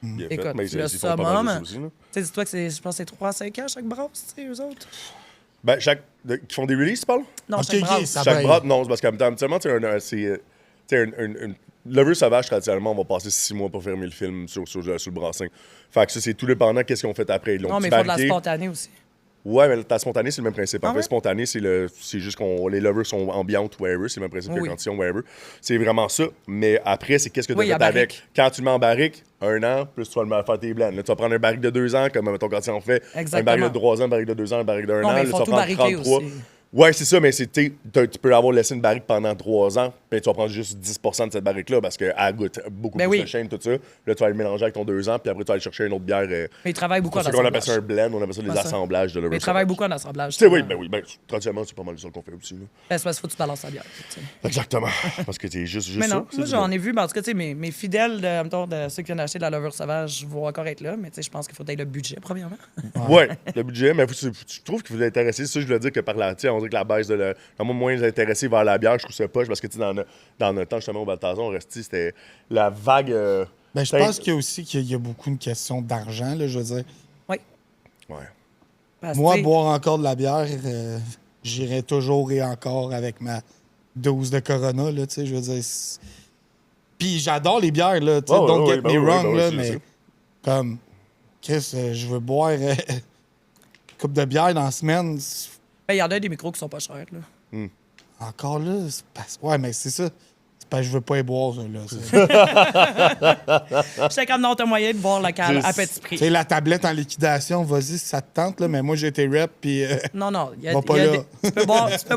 bien fait, écoute, mais le ils font pas mal summum, de ça aussi, là. tu sais, dis-toi que je pense que c'est 3 à 5 ans chaque brosse, tu sais, eux autres. Ben, qui font des releases, tu parles? Non, Ok, chaque ok, brosse. ça- Chaque ben- bras, non, c'est parce qu'habituellement, une levure sauvage, traditionnellement, on va passer 6 mois pour fermer le film sur le brassin. Fait que ça, c'est tout dépendant qu'est-ce qu'ils ont fait après. Ils l'ont Non, mais il faut de la barriqué. spontanée aussi. Ouais, mais ta spontanée, c'est le même principe. En Ah fait, ouais? spontané, c'est juste qu'on les levures sont ambiantes, whatever. C'est le même principe que Oui. quand ils sont whatever. C'est vraiment ça. Mais après, c'est qu'est-ce que tu Oui, as à fait avec. barrique. Quand tu le mets en barrique, 1 an, plus tu vas le faire tes blends. Là, tu vas prendre un barrique de 2 ans, comme mettons quand tu en fais. Exactement. Un barrique de 3 ans, un barrique de 2 ans, un barrique d'1 Non, an. mais Là, ils tu font vas tout prendre barriquer 33. aussi. Ouais, c'est ça, mais tu peux avoir laissé une barrique pendant 3 ans, puis tu vas prendre juste 10% de cette barrique-là parce qu'elle goûte beaucoup Ben plus oui. de chêne, tout ça. Là, tu vas le mélanger avec ton 2 ans, puis après, tu vas aller chercher une autre bière. Mais ils travaillent beaucoup Pour en ceux qu'on appelle ça un assemblage. blend, on appelle ça des Ouais, ça. assemblages de levure Mais ils travaillent sauvage. beaucoup en assemblage. Tu sais, oui, justement. traditionnellement, c'est pas mal ça qu'on fait aussi. Là. Ben, c'est parce qu'il faut que tu balances la bière. Tu sais. Exactement. Parce que c'est juste Mais ça. non, c'est moi du j'en bon. ai vu, mais en tout cas, tu sais, mes fidèles de ceux qui viennent acheter de la levure sauvage vont encore être là, mais tu sais, je pense qu'il faut être le budget, premièrement. Ouais, le budget, mais je trouve qu'il faut l'intéresser. C'est ça, je voulais dire que par la, tu sais, on dirait que la baisse de la moins intéressé vers la bière, je trouve ça poche parce que, tu sais, dans notre temps, justement, au Balthazar, on restait, c'était la vague. Ben, je pense qu'il y a beaucoup une question d'argent, là, je veux dire. Oui. Ouais. Parce que, Moi, tu sais, boire encore de la bière, j'irai toujours et encore avec ma dose de Corona, là, tu sais, je veux dire. Puis j'adore les bières, là, tu sais, Ouais, don't ouais, get ben me oui, wrong, ben oui, là, c'est mais ça. comme, Chris, je veux boire une coupe de bière dans la semaine. ben, il y en a des micros qui sont pas chers, là. Encore là, c'est parce... Ouais, mais c'est ça. C'est parce que je veux pas y boire, là. J'étais comme, non, t'as moyen de boire local à petit Tu prix. sais, la tablette en liquidation, vas-y si ça te tente, là, mais moi, j'ai été rep, puis... Non, non, il y a, Va pas il y a là. tu peux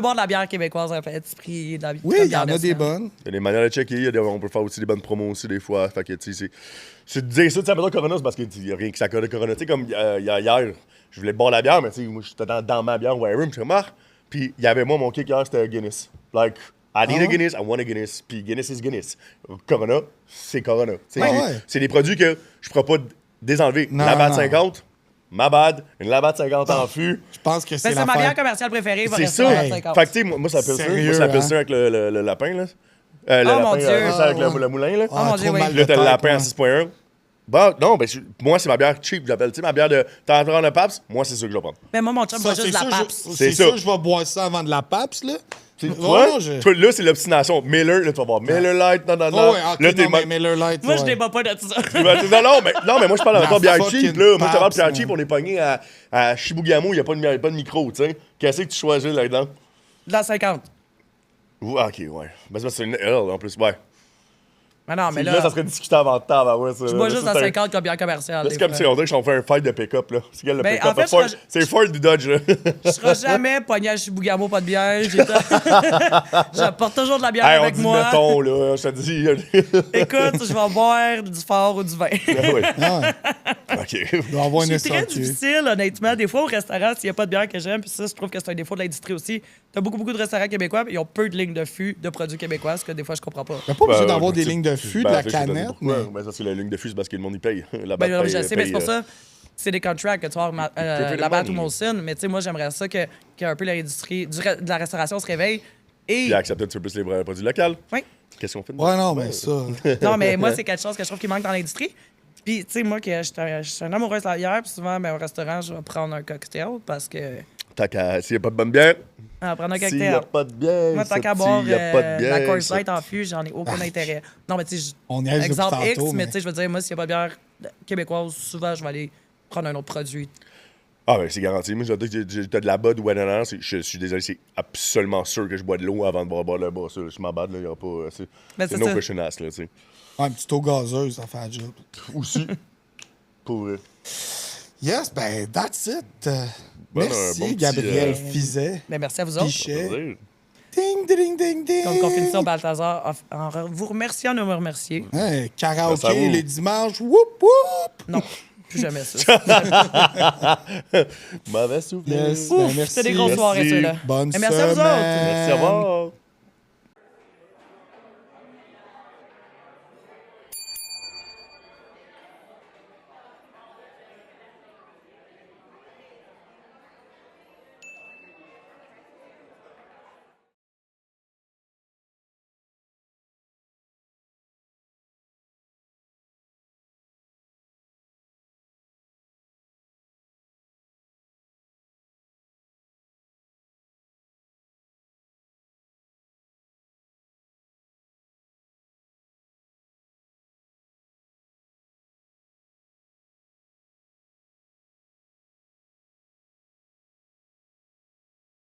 boire de la bière québécoise à petit prix. De la, Oui, de la il y en bière a des nationale. bonnes. Il y a des manières de checker, on peut faire aussi des bonnes promos aussi des fois. Fait que, tu sais, c'est de dire ça, tu sais, mettons Corona, c'est parce qu'il n'y a rien qui s'accorde de Corona. Tu sais, comme hier, je voulais boire la bière, mais tu sais, moi, j'étais dans ma bière, whatever, puis je suis comme, puis il y avait moi, mon kick hier, c'était Guinness. Like, I need a Guinness, I want a Guinness, puis Guinness is Guinness. Corona, c'est Corona. Tu sais, Ouais. c'est des produits que je ne pourrais pas désenlever. Non, La bad non. 50, ma bad, une Labatt 50 en fût. Je pense que Ben, c'est c'est ma l'affaire... bière commerciale préférée. va C'est rester ça. à Hey. 50. Fait que, tu sais, moi, ça s'appelle ça. Moi, Sérieux, ça s'appelle hein? ça avec le lapin, là. Le lapin, mon Dieu. ça avec Ouais. le moulin, là. Oh mon Dieu, trop oui. mal Puis là, de t'as le tête, lapin à ouais. 6.1. Bah, non, ben, moi, c'est ma bière cheap, j'appelle. Tu sais, ma bière de. T'as entendu le Paps? Moi, c'est ça que je vais prendre. Mais moi, mon chum Ça, boit juste de la sûr, PAPS. C'est C'est sûr, ça. je vais boire ça avant de la PAPS, là. Tu Ouais, vois? non, je- Toi, là, c'est l'obstination. Miller, là, tu vas voir. Miller Light, non. Oh, ouais, ok, Là, t'es non, mais Miller Lite, Moi, je ouais. débat pas de ça. non, mais moi, je parle La encore bière fucking cheap, là. Moi, je te parle de bière Pabst, cheap, man. on est pogné à Shibugamo, il n'y a pas de micro, tu sais. Qu'est-ce que tu choisis là-dedans? De la 50. Ok, ouais. Ben, c'est une L, en plus, ouais. Mais non, mais Là, là, ça serait discutable en temps, bah ouais. je bois juste la 50 comme bière commerciale. Là, c'est comme si on dirait que on fait un fight de pick-up, là. C'est quel le Ben, pick-up? en fait, Ford- je- C'est Ford du Dodge, là. Je serai jamais pogné à Chibougamau, pas de bière. J'apporte toujours de la bière Hey, on avec dit moi. mettons, là, je te dis. Écoute, je vais boire du fort ou du vin. Ah oui. Ah ouais. OK. Il doit avoir une C'est très SAQ. difficile, honnêtement. Des fois, au restaurant, s'il n'y a pas de bière que j'aime, puis ça, je trouve que c'est un défaut de l'industrie aussi. T'as beaucoup de restaurants québécois, puis ils ont peu de lignes de fût de produits québécois, ce que des fois, je comprends pas. T'as pas obligé Ben, d'avoir des tu- lignes de fût, de ben, la en fait, je te dis canette, pourquoi. mais... Ben, ça, c'est la ligne de fût, c'est parce que le monde, il paye. La Ben, batte je paye- sais, mais c'est paye, pour ça. C'est des contracts que tu vas peux faire la batte des ou bonnes. Molson, mais tu sais, moi, j'aimerais ça qu'un peu l'industrie de la restauration se réveille. Et. Puis accepter un petit peu plus les produits locaux. Oui. Qu'est-ce qu'on fait? Ouais, non, mais ça... Non, mais moi, c'est quelque chose que je trouve qui manque dans l'industrie. Puis, tu sais, moi, que je suis un amoureux de la bière, puis souvent, ben, au restaurant, je vais prendre un cocktail parce que. Tant qu'à. S'il n'y a pas de bonne bière. Ah, prendre un S'il n'y a cocktail. pas de bière. Moi, tant ça, qu'à boire s'il y a pas de bière. la Coors ça. Light en fût, j'en ai aucun intérêt. Non, mais tu sais, On niaise depuis exemple X, tantôt, mais mais... tu sais, je veux dire, moi, s'il n'y a pas de bière québécoise, souvent, je vais aller prendre un autre produit. Ah, ben, c'est garanti. Moi, je dis que t'as de la bud ou whatever. Je suis désolé, c'est absolument sûr que je bois de l'eau avant de boire le bas. Je m'en bats, là. Il n'y a pas. Ben, C'est c'est no ça. question ask, là, tu sais. Ah, un petit eau gazeuse, ça fait un job. Aussi. Pour vrai. Yes, ben, that's it. Bon, Merci, bon petit, Gabriel Fizet. Ben, merci à vous autres. Pichet. Plaisir. Ding, ding, ding, ding. Donc, on finit ça au Balthazar en vous remerciant de me remercier. Hey, Merci à karaoké vous. les dimanches. Whoop, whoop. Non, plus jamais ça. Mauvais souvenir. Yes, ben, Ouf, merci. c'était des grosses Merci. soirées, ceux-là. Bonne Et merci à vous semaine. autres. Merci, au revoir.